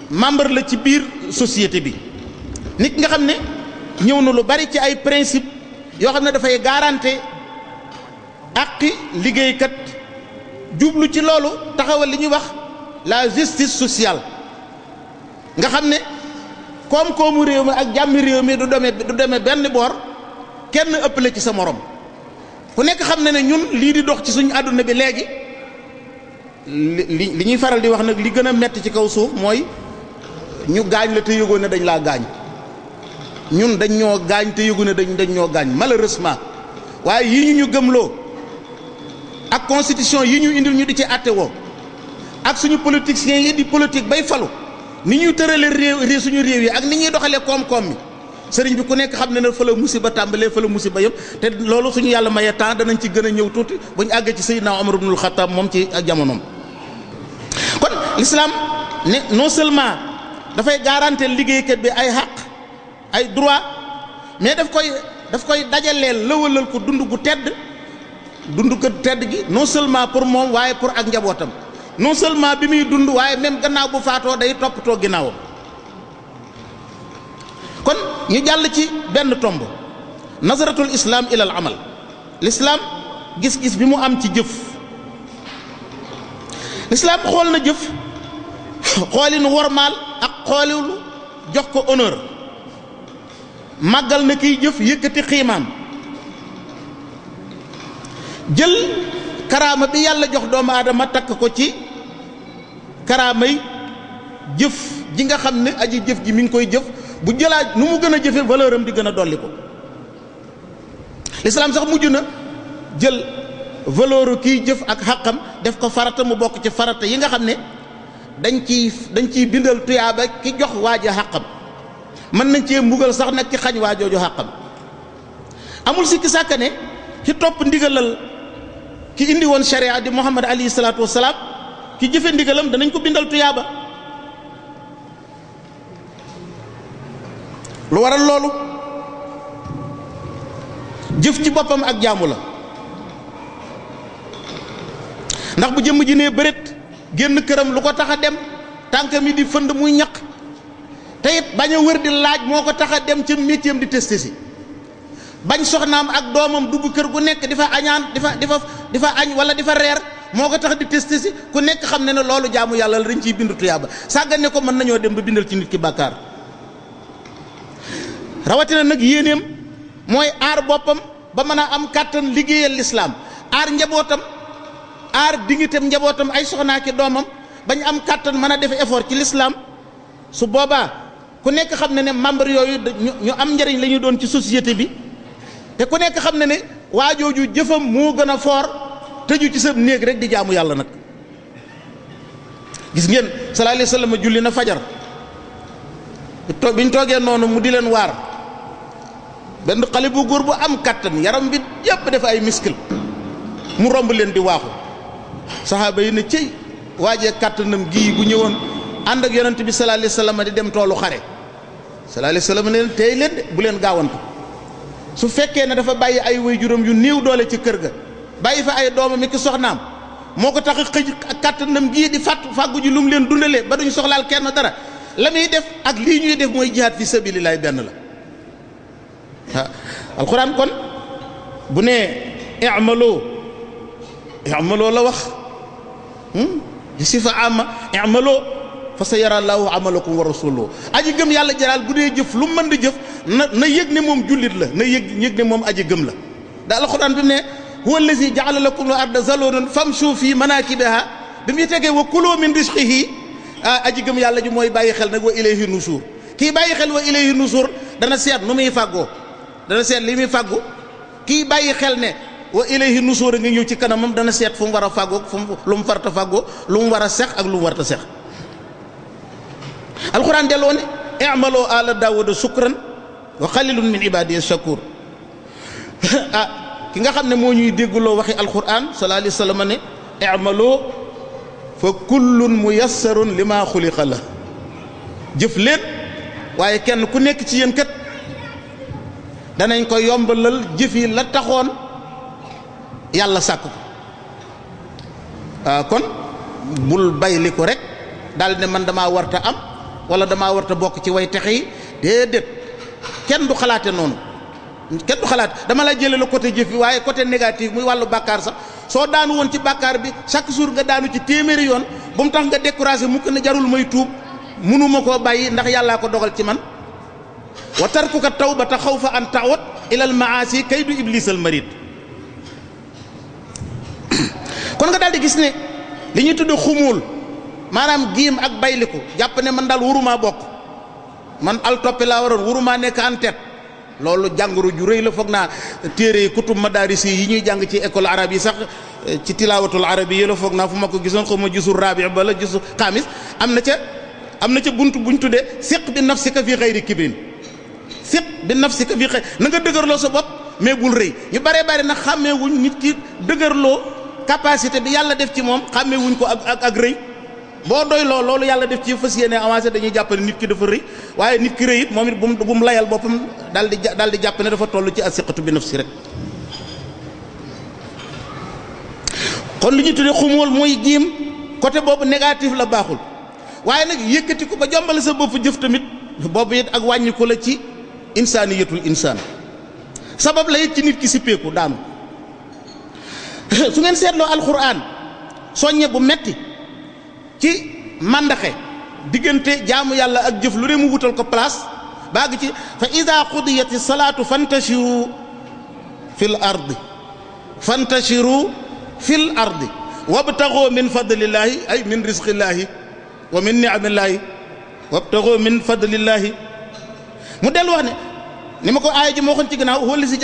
membre la ci biir société bi nit nga xam ne ñëw na lu bari ci ay principe yoo xam ne dafay garanter àqi liggéeykat jublu ci loolu taxawal li ñuy wax la justice sociale nga xam ne koom-koomu réew mi ak jàmmi réew mi du demee benn boor kenn ëppale ci sa morom ku nekk xam ne ñun lii di dox ci suñu àdduna bi léegi li ñuy faral di wax nag li gën a metti ci kaw suuf mooy ñu gaañ la te yëgoon ne dañ laa gaañ ñun dañ ñoo gaañ te yëgu ne dañ ñoo gaañ malheureusement waaye yi ñu gëmloo ak constitution yi ñu indil ñu di ci àtte woo ak suñu politiciens yi di politique bay falu ni ñuy tëralee suñu réew yi ak ni ñuy doxalee koom-koom mi sëriñ bi ku nekk xam ne ne fa la musiba tàmbalee fa la musiba yëpp te loolu suñu yàlla maye temps danañ ci gën a ñëw tuuti bu ñu àggee ci Seydina Omar ibnul Xattaab moom ci ak jamonoom. kon l'islam ne non seulement dafay garantir liggéeykat bi ay xaq ay droit mais daf koy dajaleel lëwalal ko dund gu tedd gi non seulement pour moom waaye pour ak njabootam non seulement bi muy dund waaye même gannaaw bu faatoo day toppatoo ginnaawam. kon ñu jàll ci benn tomb nazaratul islam ila al amal l'islam gis-gis bi mu am ci jëf l'islam xool na jëf xoolinu wormaal ak xoolinu jox ko honneur màggal na kiy jëf yëkkati xiimaam jël karaama bi yàlla jox doomu aadama takk ko ci karaamay jëf ji nga xam ne aji jëf ji mi ngi koy jëf bu jëlaat nu mu gën a jëfe valeur am di gën a dolli ko l'islam sax mujj na jël valeur kiy jëf ak xàqam def ko farata mu bokk ci farata yi nga xam ne dañ ciy bindal tuyaaba ki jox waaja xàqam mën nañ cee mbugal sax nag ki xañ waajooju xàqam amul sikki sàkka ne ci topp ndigalal ki indi woon sharia di Muhammad alayhi salaatu wasalaam ki jëfe ndigalam danañ ko bindal tuyaaba lu waral loolu jëf ci boppam ak jaamu la ndax bu jëmm ji nee bëreet génn këram lu ko tax a dem tànk mi di fënd muy ñaq te it bañ a wër di laaj moo ko tax a dem ca métier am di testé si bañ soxnaam ak doomam dugg kër gu nekk di fa añaan di fa añ wala di fa reer moo ko tax di testé si ku nekk xam ne ne loolu jaamu yàlla la dañ ciy bindu tuyaaba sàggane ko mën nañoo dem ba bindal ci nit ki bàkkaar rawatina nag yéeneem mooy aar boppam ba mën a am kàttan liggéeyal lislaam aar njabootam aar dignitéem njabootam ay soxnaa ki doomam bañ am kàttan mën a def effort ci lislaam su boobaa ku nekk xam ne ne membre yooyu ñu am njëriñ la ñu doon ci société bi te ku nekk xam ne ne waajooju jëfam moo gën a foor tëju ci sa néeg rek di jaamu yàlla nag. gis ngeen sallallahu alayhi wa sallam julli na fajar biñ toogee noonu mu di leen waar benn xale bu góor bu am kattan yaram bi yépp def ay miskil mu romb leen di waaxu saxaaba yi ne cëy waajee kattanam gii bu ñëwoon ànd ak yonent bi sallallahu alayhi wa sallam di dem toolu xare sallallahu alayhi wa sallam ne leen tey leen de bu leen gaawantu su fekkee ne dafa bàyyi ay waajuram yu néew doole ci kër ga bàyyi fa ay doomam ki soxnaam moo ko tax a xëj kattanam gii di fàggu ji lu mu leen dundalee ba duñu soxlaal kenn dara la muy def ak lii ñuy def mooy jihaad fi sabilillahi benn la ah alxuraan kon bu nee i'maloo la wax di sifa amma i'maloo fa sa yara Allahu amalakum wa rasuluhu aji gëm yàlla jaraal bu dee jëf lu mu mën di jëf na yëg ne moom jullit la na yëg ne moom aji gëm la da alxuraan bi mu ne huwa allazi ja'ala lakum al-arda zalulan famshu fi manakibiha bi muy tegee wa kulu min rizqihi aji gëm yàlla ji mooy bàyyi xel nag wa ilayhi nushur kii bàyyi xel wa ilayhi nushur dana seet nu muy fàggoo dana seet li muy fàggu kii bàyyi xel ne wa ilayhi nushur a nga ñëw ci kanamam dana seet fu mu war a fàggoo lu mu farta fàggoo lu mu war a sex ak lu mu warta sex alquran delloo ne i'malu ala daawuda shukran wa qalilun min ibadiya shakur ki nga xam ne moo ñuy déggloo waxi alquran sallallahu alayhi wa sallam ne i'malu fa kullun muyassarun lima xuliqa la jëf leen waaye kenn ku nekk ci yéen kat danañ ko yombalal jëf yi la taxoon yàlla sàkk ko kon bul bayli ko rek daal ne man damaa warta am wala damaa warta bokk ci way texe yi déedéet kenn du xalaate noonu kenn du xalaat dama la jëlee la côté jëf bi waaye côté négatif muy wàllu bàkkaar sax soo daanu woon ci bàkkaar bi chaque jour nga daanu ci téeméeri yoon bu mu tax nga découragé mukk ne jarul may tuub mënuma koo bàyyi ndax yàllaa ko dogal ci man wa tarkuka tawbata xawfa an ta'ud ila al maasi kaydu iblis al marid kon nga daal di gis ne li ñuy tudd xumul maanaam giim ak bayliku jàpp ne man daal wuruma bokk man al toppe laa waroon wuruma nekk en tête loolu jàngoro ju rëy la foog naa téere kutub madaris yi ñuy jàng ci école arabe yi sax ci tilaawatul arabi yi la foog naa fu ma ko gisoon xaw ma gisul rabi bala gisul xaamis am na ca bunt buñ tuddee siq bi nafsika fi xayri kibrin siq bi nafsika fi xayri na nga dëgërloo sa bopp mais bul rëy ñu baree bari nag xàmmee wuñ nit ki dëgërloo capacité bi yàlla def ci moom xàmmee wuñ ko ak rëy boo doy loolu yàlla def ci fas yéene avancé dañuy jàpp ne nit ki dafa rëy waaye nit ki rëy it moom it bu mu layal boppam daal di jàpp ne dafa toll ci asiqatu bi nafsi rek kon li ñu tuddee xumóol mooy jiim côté boobu négatif la baaxul waaye nag yëkkati ko ba jombale sa bopp jëf tamit boobu it ak wàññiku la ci insaaniyatul insaan sabab la it ci nit ki sippeeku daanu su ngeen seetloo alxuraan soññe bu metti ci màndaxe diggante jaamu yàlla ak jëf lu ne mu wutal ko place baag ci fa ida qudiyati salaatu fantashiru fil ardi wabtaxoo min fadlillaahi ay min rizqillaahi wa min ni'amillaahi wabtaxoo min fadlillaahi mu dellu wax ne ni ma ko aaya ji moo xoon ci gannaaw huwa allazi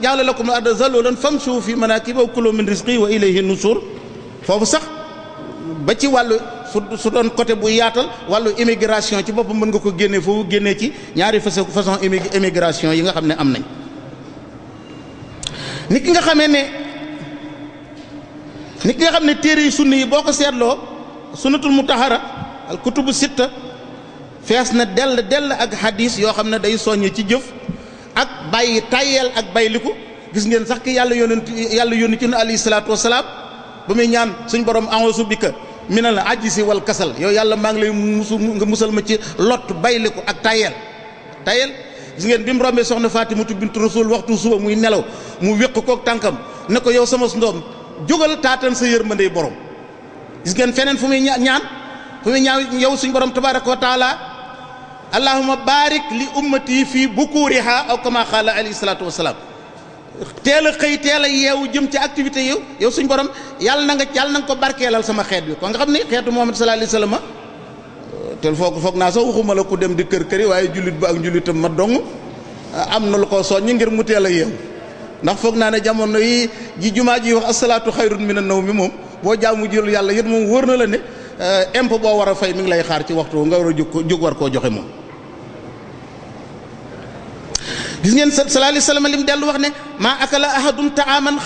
ja'ala lakum al-arda zalulan famshu fi manaakibiha wa kulu min rizqihi wa ilayhi nushur foofu sax ba ci wàllu su doon côté bu yaatal wàllu immigration ci boppam mën nga ko génnee foofu génnee ci ñaari façon immigration yi nga xam ne am nañ nit ki nga xam ne téere yi sunni yi boo ko seetloo sunnatul mutahara al kutubu sitta fees na dell ak hadis yoo xam ne day soññe ci jëf ak bàyyi tayeel ak bayliku gis ngeen sax ki yàlla yónni ci na alayhi salaatu wasalaam ba muy ñaan suñ borom a'uuzu bika minal ajzi wal kasal yow yàlla maa ngi lay nga musal ma ci lot bayliku ak tayeel gis ngeen bi mu rombee soxna Fatimatu bintu Rasul waxtu suba muy nelaw mu wéq kook tànkam ne ko yow sama ndoom jógal taatan sa yërmandey borom gis ngeen feneen fu muy ñaan yow suñ borom tabaraka wa taala allahumma barik li ummati fii bukuriha aw kama qaala alayhi salaatu wasalaam teel a xëy teel a yeewu jëm ci activité yow suñ borom yàlla na nga ko barkeelal sama xeet bi kon nga xam ne xeetu Muhammad sallallahu alayhi wasallam te foog naa sax waxuma la ku dem di kër këri waaye jullit ba ak njullitam ma dong am na lu ko soññ ngir mu teel a yeewu ndax foog naa ne jamono yi ji jumaa ji wax asalaatu xayrun mina nawmi moom boo jaamu jël yàlla yët moom wóor na la ne impôt boo war a fay mi ngi lay xaar ci waxtu nga war a jóg war koo joxe moom. gis ngeen sallallahu alayhi wa sallam lim dellu wax ne maa akala ahadun taaman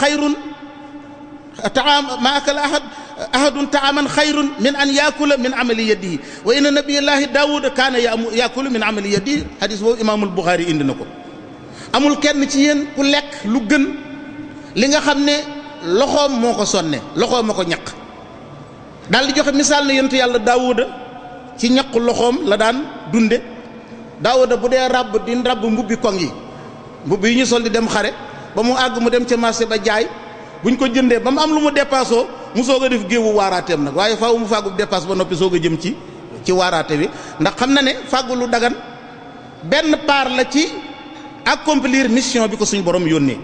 xayrun min an yaakula min amali yadihi wa inna nabiyallahi daawuda kaana yaakulu min amali yadihi hadis boobu imaamul Buxaari indi na ko. amul kenn ci yéen ku lekk lu gën li nga xam ne loxoom moo ko sonne loxoom moo ko ñaq daal di joxe misaal ne yonent yàlla daawuda ci ñaqu loxoom la daan dunde daawuda bu dee ràbb di ràbb mbubbi koŋ yi mbubb yi ñu sol di dem xare ba mu àgg mu dem ca marché ba jaay buñ ko jëndee ba mu am lu mu dépassoo mu soog a def géewu waaraateem nag waaye faaw mu fàggu dépasse ba noppi soog a jëm ci waaraate bi ndax xam na ne fàggu lu dagan benn part la ci accomplir mission bi ko suñu borom yónnee.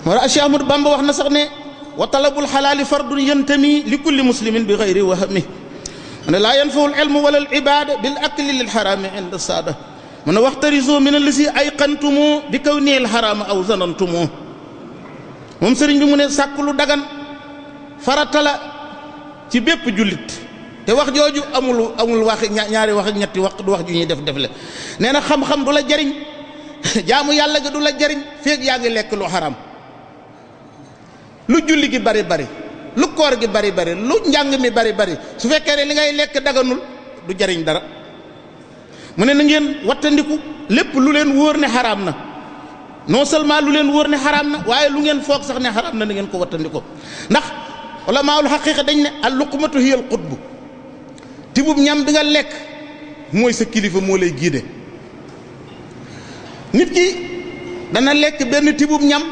moo tax Cheikh Ahmadou Bamba wax na sax ne wa talabul xalaali fardun yantami li kulli muslimin bi xayri wahmi mu ne laa yanfahu al ilmu wala al ibada bil akli lil xaraami inda saada mu ne waxtarisu min allasi ayqantumu bi kaw niil xaraama aw zanantumu moom sëriñ bi mu ne sàkk lu dagan farata la ci bépp jullit te wax jooju amul wax ñaari wax ak ñetti wax du wax ju ñuy def le nee na xam-xam du la jariñ jaamu yàlla ga du la jariñ feeg yaa ngi lekk lu xaram lu julli gi bari bari lu koor gi bari bari lu njàng mi bari bari su fekkee ne li ngay lekk daganul du jariñ dara mu ne na ngeen wattandiku lépp lu leen wóor ne xaraam na non seulement lu leen wóor ne xaraam na waaye lu ngeen foog sax ne xaraam na ngeen ko wattandiko ndax ulamaul xaqiqa dañ ne al luqmatu hiya al qutbu tibub ñam bi nga lekk mooy sa kilifa moo lay giide nit ki dana lekk benn tibub ñam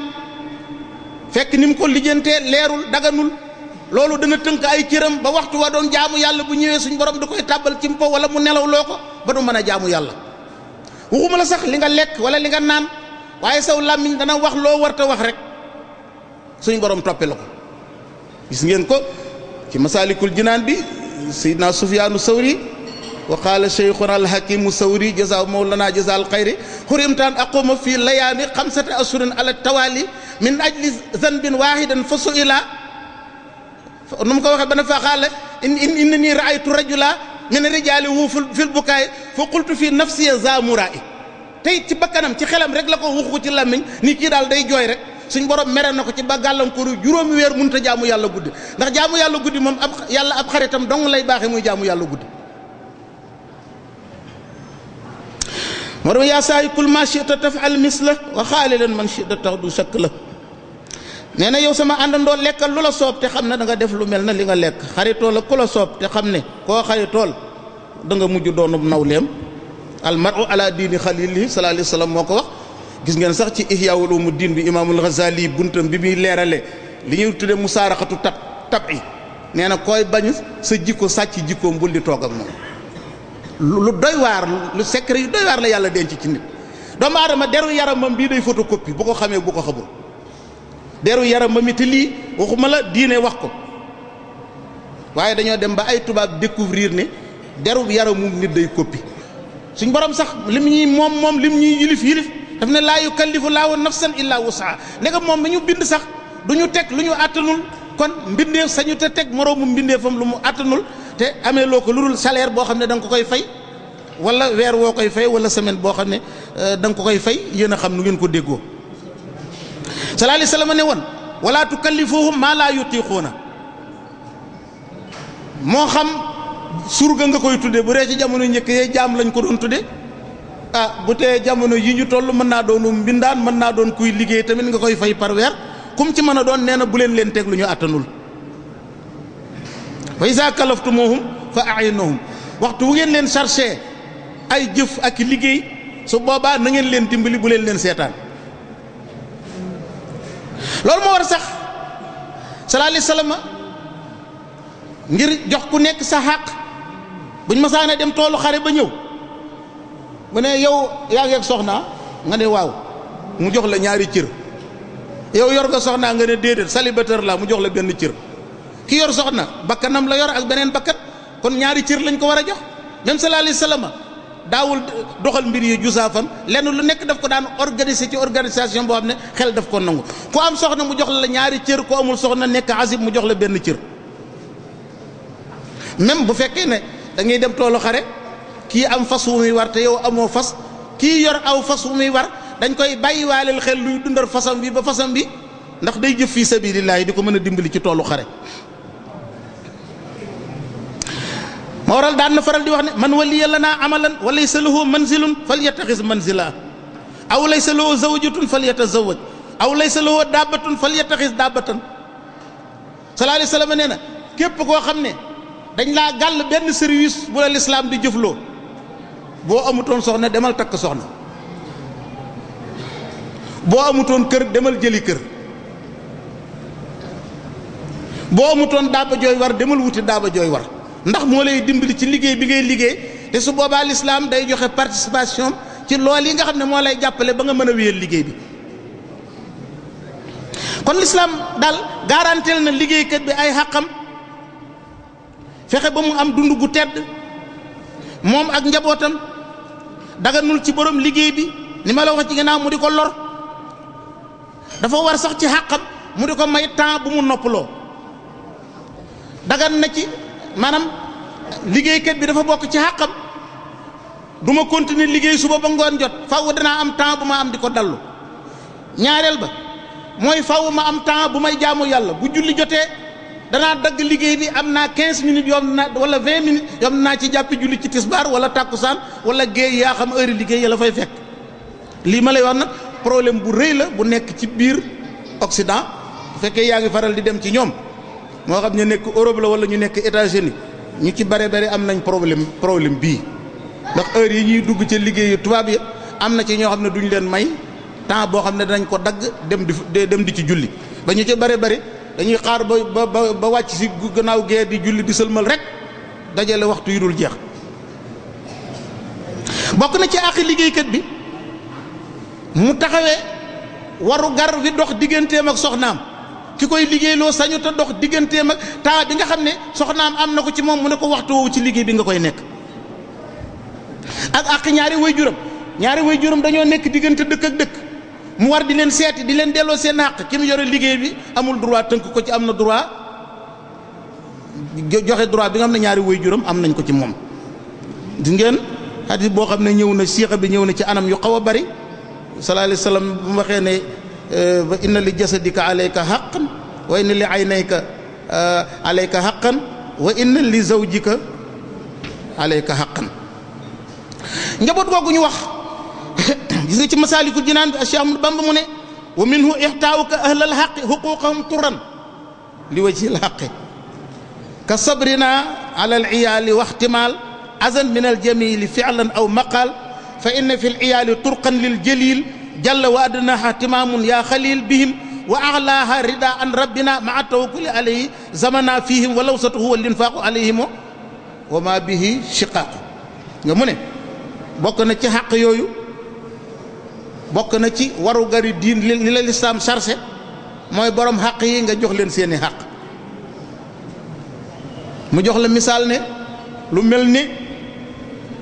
fekk ni mu ko lijjantee leerul daganul loolu dana tënk ay cëram ba waxtu wa doon jaamu yàlla bu ñëwee suñ borom da koy tàbbal ci mpo wala mu nelaw loo ko ba du mën a jaamu yàlla waxuma la sax li nga lekk wala li nga naan waaye saw làmmiñ dana wax loo warta wax rek suñ borom toppe la ko gis ngeen ko ci masaalikul jinaan bi sayyidina sufyaanu sawri wa qaala cheikhuna alhakimu sawri jaza mawlana jaza alxayri xurimtaan aquma fi layaami xamsata ashurin ala tawali min ajli zanbin wahidan fa suila nu mu ko waxee bana fa qaala inna nii raaytu rajula min rijaali wu fil bukaay fa qultu fi nafsi za murai tey ci bakkanam ci xelam rek la ko waxu ko ci làmmiñ ni kii daal day jooy rek suñ borom mere na ko ci ba gàllankooru juróomi weer mënut a jaamu yàlla guddi ndax jaamu yàlla guddi moom ab xaritam dong lay baaxee muy jaamu yàlla guddi moo dama yaa saayi kul ma chita tafal misla wa xaalilan man chita tax du sakk la nee na yow sama àndandoo lekkal lu la soob te xam ne da nga def lu mel na li nga lekk xaritoo la ku la soob te xam ne koo xaritool da nga mujj doonub nawleem al mar'u ala diini xalilihi sallallahu alayhi wa sallam moo ko wax gis ngeen sax ci ihya ulumuddin bi imaamul Ghazali buntam bi muy leerale li ñuy tudde musaaraxatu tabi nee na koy bañ sa jikko sàcc jikkoom bul di toog ak moom lu doy waar lu secret yu doy waar la yàlla denc ci nit doomu aadama deru yaramam bii day photocopie bu ko xamee bu ko xamul deru yaramam it lii waxuma la diine wax ko waaye dañoo dem ba ay tubaab découvrir ne deru yaramu nit day copie suñ borom sax lim ñuy moom lim ñuy yilif daf ne laa yukallifu laahu nafsan illa wusaha ndegam moom mi ñu bind sax du ñu teg lu ñu àttanul kon mbindeef sañu te teg moroomu mbindeefam lu mu àttanul te amee loo ko lu dul salaire boo xam ne da nga ko koy fay wala weer woo koy fay wala semaine boo xam ne da nga ko koy fay yéen a xam nu ngeen ko déggoo sallallahu alayhi wa sallam ne woon wala tukallifuhum maa laa yutiquuna moo xam surga nga koy tudde bu dee ci jamono njëkk yee jaam lañ ko doon tudde bu tee jamono yi ñu toll mën naa doon mbindaan mën naa doon kuy liggéey tamit nga koy fay par weer kum ci mën a doon nee na bu leen teg lu ñu àttanul wa iza kalaftumuhum fa a'inuhum waxtu wu ngeen leen chargé ay jëf ak liggéey su boobaa na ngeen leen dimbali bu leen seetaan loolu moo war sax sallallahu alayhi wa sallam ngir jox ku nekk sa xàq buñ masaane dem toolu xare ba ñëw mu ne yow yaa ngi ak soxna nga ne waaw mu jox la ñaari cër yow yor nga soxna nga ne déedéet célibataire la mu jox la benn cër ki yor soxna bakkanam la yor ak beneen bakkat kon ñaari cër lañ ko war a jox. même sallallahu alayhi wasallam daawul doxal mbir yi jusaafan lenn lu nekk daf ko daan organiser ci organisation boo xam ne xel daf ko nangu ku am soxna mu jox la ñaari cër ku amul soxna nekk asib mu jox la benn cër. même bu fekkee ne da ngay dem toolu xare kii am fas wu muy war te yow amoo fas kii yor aw fas wu muy war dañ koy bàyyiwaaleel xel luy dundal fasam bi ba fasam bi ndax day jëf fii sabilillahi di ko mën a dimbali ci toolu xare. moo waral daan na faral di wax ne man waliya lana amalan wa laysa lahu manzilun falyattaxis manzila aw laysa lahu zawjatun falyatazawaj aw laysa lahu dabbatun falyattaxis dabbatan. sallallahu alayhi wasallam nee na képp koo xam ne dañ laa gàll benn service bu la lislaam di jëfloo boo amutoon soxna demal takk soxna boo amutoon kër demal jëli kër boo amutoon daaba jooy war demal wuti daaba jooy war ndax moo lay dimbali ci liggéey bi ngay liggéey te su boobaa lislaam day joxe participation ci lool yi nga xam ne moo lay jàppale ba nga mën a wéyal liggéey bi. kon lislaam daal garanteel na liggéeykat bi ay xàqam fexe ba mu am dund gu tedd moom ak njabootam daganul ci borom liggéey bi ni ma la wax ci ginnaaw mu di ko lor dafa war sax ci xàqam mu di ko may temps bu mu noppaloo dagan na ci maanaam liggéeykat bi dafa bokk ci xàqam du ma continuer liggéey suba ba ngoon jot faaw danaa am temps bu ma am di ko dallu. ñaareel ba mooy faaw ma am temps bu may jaamu yàlla bu julli jotee danaa dagg liggéey bi am naa 15 minutes yoom na wala 20 minutes yoom naa ci jàppi julli ci tisbaar wala tàkkusaan wala géey yaa xam heure liggéey ya la fay fekk. lii ma lay wax nag problème bu rëy la bu nekk ci biir Occident bu fekkee yaa ngi faral di dem ci ñoom moo xam ñu nekk Europe la wala ñu nekk États-Unis ñu ci bare am nañ problème bii ndax heure yi ñuy dugg ci liggéeyu tubaab yi am na ci ñoo xam ne duñ leen may temps boo xam ne danañ ko dagg dem di ci julli ba ñu ci bare dañuy xaar ba wàcc si gannaaw gee di julli di sëlmal rek dajale waxtu yu dul jeex. bokk na ci àqi liggéeykat bi mu taxawee waru gar wi dox digganteem ak soxnaam ki koy liggéeyloo sañu te dox digganteem ak temps bi nga xam ne soxnaam am na ko ci moom mu ne ko waxtu woowu ci liggéey bi nga koy nekk. ak àq ñaari waajuram dañoo nekk diggante dëkk ak dëkk mu war di leen seeti di leen delloo seen àq ki mu yore liggéey bi amul droit tënk ko ci am na droit joxe droit bi nga xam ne ñaari waajuram am nañ ko ci moom. di ngeen hadis boo xam ne ñëw na siixa bi ñëw na ci anam yu xaw a bari sallallahu alayhi wasallam bu mu waxee ne wa inna li jasadika alayka haqqan wa inna li aynayka alayka haqqan wa inna li zawjika alayka haqqan. njaboot googu ñu wax gis nga ci masaalikul jinaan bi Cheikh Ahmadou Bamba mu ne wa minhu ihtaa'uka ahlal haqqi huquqahum turan li wajhil haqqi ka sabrina ala al iyaali wa ihtimaal azan min al jamili fi'lan aw maqaal fa inna fi al iyaali turqan lil jalil jalla wa adnaha timaamun yaa xalil bihim wa a'laaha rida an rabbina ma'a tawakkuli alayhi zamana fihim wa lawsatuhu wal infaaqu alayhim wa ma bihi shiqaaq nga mu ne bokk na ci xàq yooyu bokk na ci waru gari diin li la lislaam chargé mooy borom xàq yi nga jox leen seeni xàq. mu jox la misaal ne lu mel ni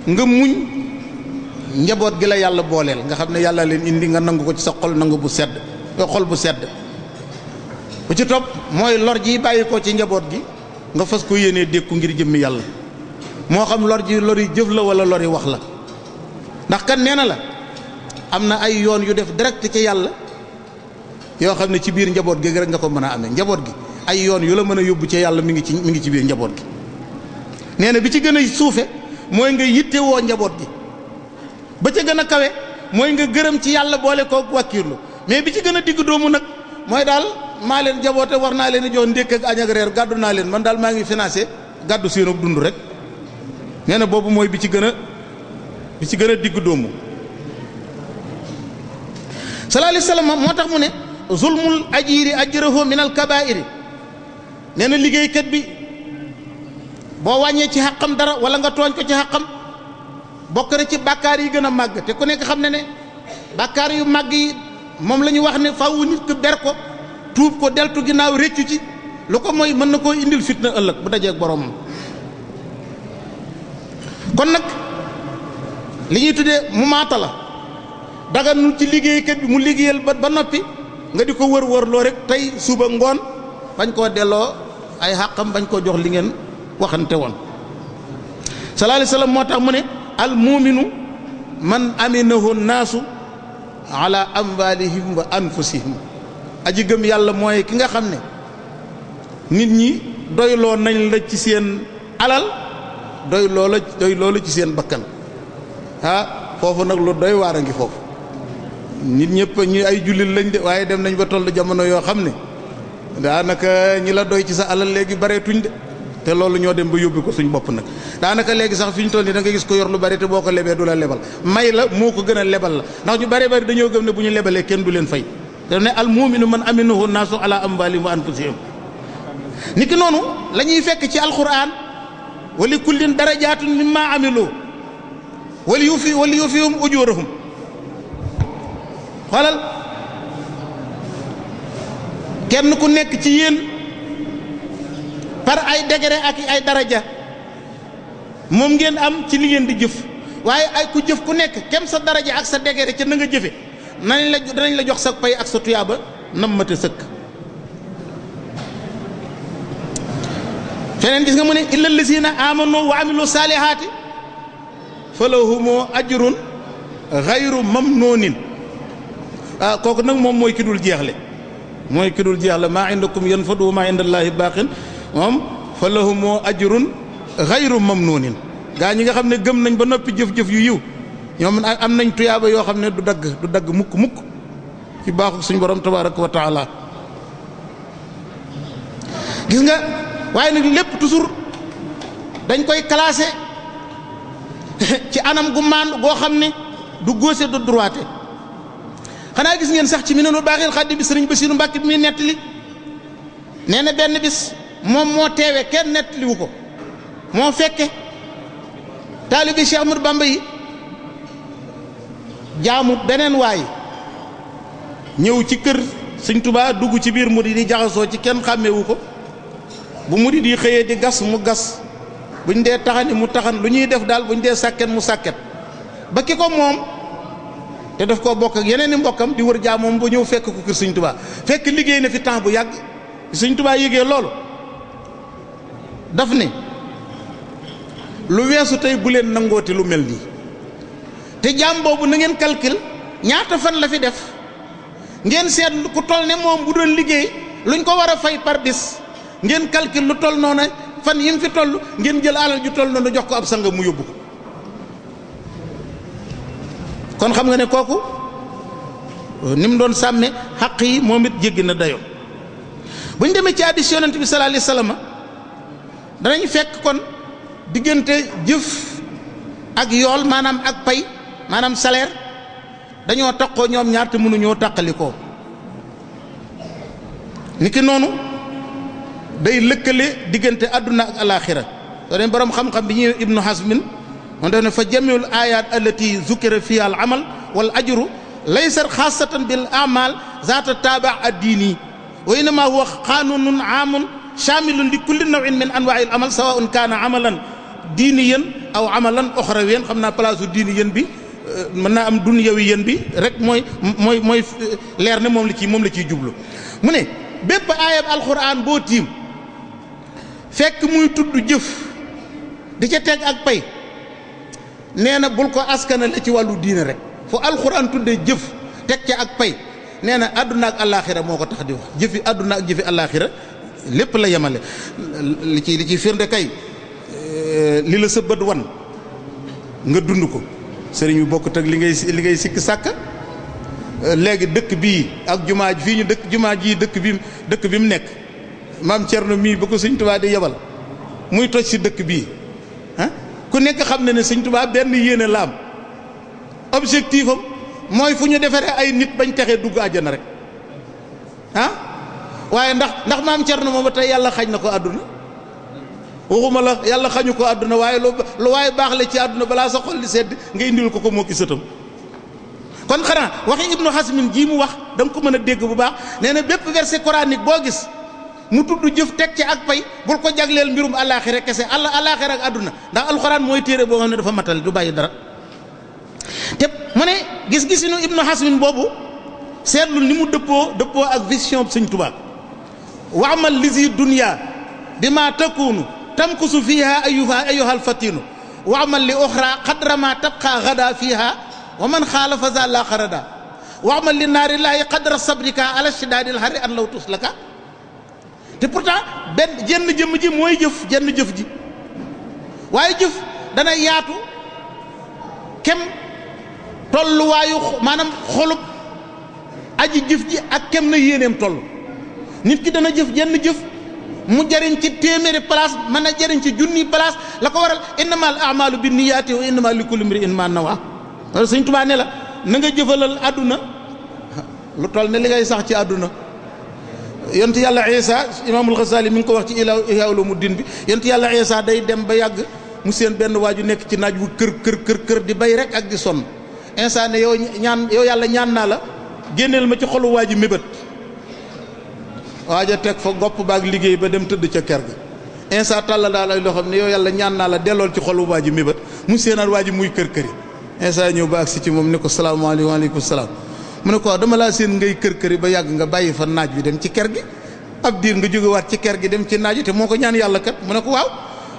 nga muñ njaboot gi la yàlla booleel nga xam ne yàlla leen indi nga nangu ko ci sa xol nangu bu sedd xol bu sedd bu ci topp mooy lor ji bàyyi ko ci njaboot gi nga fas ko yéenee dékku ngir jëmmi yàlla moo xam lor ji lori jëf la wala lori wax la ndax kan nee na la am na ay yoon yu def direct ci yàlla yoo xam ne ci biir njaboot gi rek nga ko mën a amee njaboot gi ay yoon yu la mën a yóbbu ci yàlla mi ngi ci biir njaboot gi nee na bi ci gën a suufe mooy nga yittewoo njaboot gi ba ca gën a kawe mooy nga gërëm ci yàlla boole koo wàkkiirlu mais bi ci gën a digg doomu nag mooy daal maa leen jaboote war naa leen a jox ndékk ak añ ak reer gàddu naa leen man daal maa ngi financé gàddu seenu dund rek nee na boobu mooy bi ci gën a digg doomu. sallallahu alayhi wasallam moo tax mu ne zulmul ajiri ajrahu min al kabairi nee na liggéeykat bi boo wàññee ci xàqam dara wala nga tooñ ko ci xàqam bokk na ci bàkkaar yi gën a màgg te ku nekk xam ne ne bàkkaar yu màgg yi moom la ñu wax ne faaw nit ko ber ko tuub ko deltu ginnaaw réccu ci lu ko mooy mën na koo indil fitna ëllëg bu dajeeg boromam kon nag li ñuy tuddee mu maata la daganul ci liggéeykat bi mu liggéeyal ba noppi nga di ko wër loo rek tey suba ngoon bañ koo delloo ay xàqam bañ koo jox li ngeen waxante woon. sallallahu alayhi wa sallam moo tax mu ne al muuminu man aminahu naasu ala amwalihim wa anfusihim aji gëm yàlla mooy ki nga xam ne nit ñi doyloo nañ la ci seen alal doyloo la ci seen bakkan foofu nag lu doy waar a ngi foofu. nit ñëpp ñi ay jullit lañ de waaye dem nañ ba toll jamono yoo xam ne daanaka ñi la doy ci sa alal léegi bareetuñ de te loolu ñoo dem ba yóbbu ko suñ bopp nag daanaka léegi sax fi ñu toll nii da nga gis ko yor lu bari te boo ko lebee du la lebal may la moo ko gën a lebal la ndax ñu bari dañoo gëm ne bu ñu lebalee kenn du leen fay te ne al mu'minu man aminahu naasu ala amwalihim wa anfusihim niki noonu la ñuy fekk ci alquran wa li kullin darajaatun mimma amilu wa li yufihum ujurahum xoolal kenn ku nekk ci yéen par ay degré ak ay daraja moom ngeen am ci li ngeen di jëf waaye ay ku jëf ku nekk kem sa daraja ak sa degré ca na nga jëfe danañ la jox sa pay ak sa tuyaaba nam mate sëkk. feneen gis nga mu ne illa lazina amanu wa amilu saalihaati falahumu ajrun ghayru mamnunin kooku nag moom mooy ki dul jeexle maa indakum yanfadu wa maa indallaahi baaqin moom fa lahumu ajrun ghayru mamnunin gaa ñi nga xam ne gëm nañ ba noppi jëf-jëf yu yiw ñoom am nañ tuyaaba yoo xam ne du dagg mukk ci baaxu suñu borom tabaaraka wa taala gis nga waaye nag lépp toujours dañ koy classé ci anam gu maan goo xam ne du gauche du droite xanaa gis ngeen sax ci Minanul Baaxil Xadiim bi Sëriñ Basiiru Mbàkke bi muy nettali nee na benn bis moom moo teewe kenn nettaliwu ko moo fekke taalibi Cheikh Ahmadou Bamba yi jaamu beneen waay ñëw ci kër Sëñ Tuubaa dugg ci biir murid yi jaxasoo ci kenn xàmmewu ko bu murid yi xëyee di gas mu gas buñ dee taxani mu taxan lu ñuy def daal buñ dee sàkket mu sàkket ba ki ko moom te daf koo bokk ak yeneen i mbokkam di wër jaamoom ba ñëw fekk ko kër Sëñ Tuubaa fekk liggéey na fi temps bu yàgg Sëñ Tuubaa yëgee loolu daf ne lu weesu tey bu leen nangooti lu mel nii te jaam boobu na ngeen calcul ñaata fan la fi def ngeen seet ku toll ne moom bu doon liggéey luñ ko war a fay par bis ngeen calcul lu toll noonu fan yi mu fi toll ngeen jël alal ju toll noonu jox ko ab sanga mu yóbbu ko kon xam nga ne kooku ni mu doon sàmme xaq yi moom it jéggi na dayoo bu ñu demee ci hadiis Yonent bi sallallaahu alayhi wa sallam danañ fekk kon diggante jëf ak yool maanaam ak pay maanaam salaire dañoo taqoo ñoom ñaar te mënuñoo taqalikoo niki noonu day lëkkale diggante àdduna ak alaaxira soo dem borom xam-xam bi ñuy Ibnu Hasmin moom def ne fa jamiul ayat allati zukira fiha al amal wal ajru laysa xaasatan bil amal zaata taaba addiini wa innama huwa qanunun aamun shamilun li kulli nawin min anwaai al amal sawaun kaana amalan diiniyan aw amalan oxrawiyan xam naa place u diiniyan bi mën naa am dunyawiyan bi rek mooy leer ne moom la ciy jublu mu ne bépp aayab alquran boo tiim fekk muy tudd jëf di ca teg ak pay nee na bul ko askanale ci wàllu diine rek fu alxuraan tuddee jëf teg ca ak pay nee na àdduna ak àllaaxira moo ko tax di wax jëfi àdduna ak jëfi àllaaxira lépp la yemale li ci firnde kay li la sa bët wan nga dund ko sëriñ bi bokkut ak li ngay sikk sàkk léegi dëkk bii ak jumaa fii ñu dëkk jumaa ji dëkk bi mu nekk maam Cerno mii ba ko Sëñ Tuubaa di yebal muy toj si dëkk bii ku nekk xam ne Sëñ Tuubaa benn yéene la am objectif am mooy fu ñu defaree ay nit bañ texee dugg àjjana rek waaye ndax maam Cerno moom ba tey yàlla xañ na ko àdduna waxuma la yàlla xañu ko àdduna waaye lu waaye baax la ci àdduna balaa sa xol li sedd nga indil ko moo ki sëtam kon xanaa waxi Ibnu Hasmin jii mu wax da nga ko mën a dégg bu baax nee na bépp verset coranique boo gis mu tudd jëf teg ci ak pay bul ko jagleel mbirum àllaaxira kese àllaaxira ak àdduna ndax alxuraan mooy téere boo xam ne dafa matale du bàyyi dara. te mu ne gis-gisinu Ibnu Hasmin boobu seetlu ni mu dëppoo ak vision Sëñ Tuubaa wa amal lisi dunya bi ma takunu tamkusu fiha ayyuhal fatinu wa amal li oxra qadra ma tabqa gada fiha wa man xaalafa za la xarada wa amal li naari laayi qadra sabrika ala shidaadil hari an law tuslaka te pourtant benn jenn jëmm ji mooy jenn jëf ji waaye jëf dana yaatu kem tolluwaayu maanaam xolub aji jëf ji ak kem na yéeneem toll nit ki dana jëf jenn jëf mu jëriñ ci téeméeri place mën a jëriñ ci junni place la ko waral innamal a'malu binniyaati wa innama likulli imri'in ma nawa wala Sëñ Tuubaa ne la na nga jëfalal àdduna lu toll ne li ngay sax ci àdduna yonent yàlla Isa imaamul Xasaali mi ngi ko wax ci Ihyaa Ulumuddin bi yonent yàlla Isa day dem ba yàgg mu seen benn waaju nekk ci naaj wu kër di bay rek ak di sonn Isa ne yow yàlla ñaan naa la génneel ma ci xolu waa ji mébét waaja teg fa gopp baag liggéey ba dem tëdd ca ker ga Isa tàlla daal ay loo xam ne yow yàlla ñaan naa la dellool ci xolu waa ji mébét mu seenaat waa ji muy kër Isa ñëw ba agsi ci moom ne ko salaamaaleykum waaleykum salaam mu ne ko dama laa seen ngay kër ba yàgg nga bàyyi fa naaj wi dem ci ker gi ab diir nga jógewaat ci ker gi dem ci naaj wi te moo ko ñaan yàlla kat mu ne ko waaw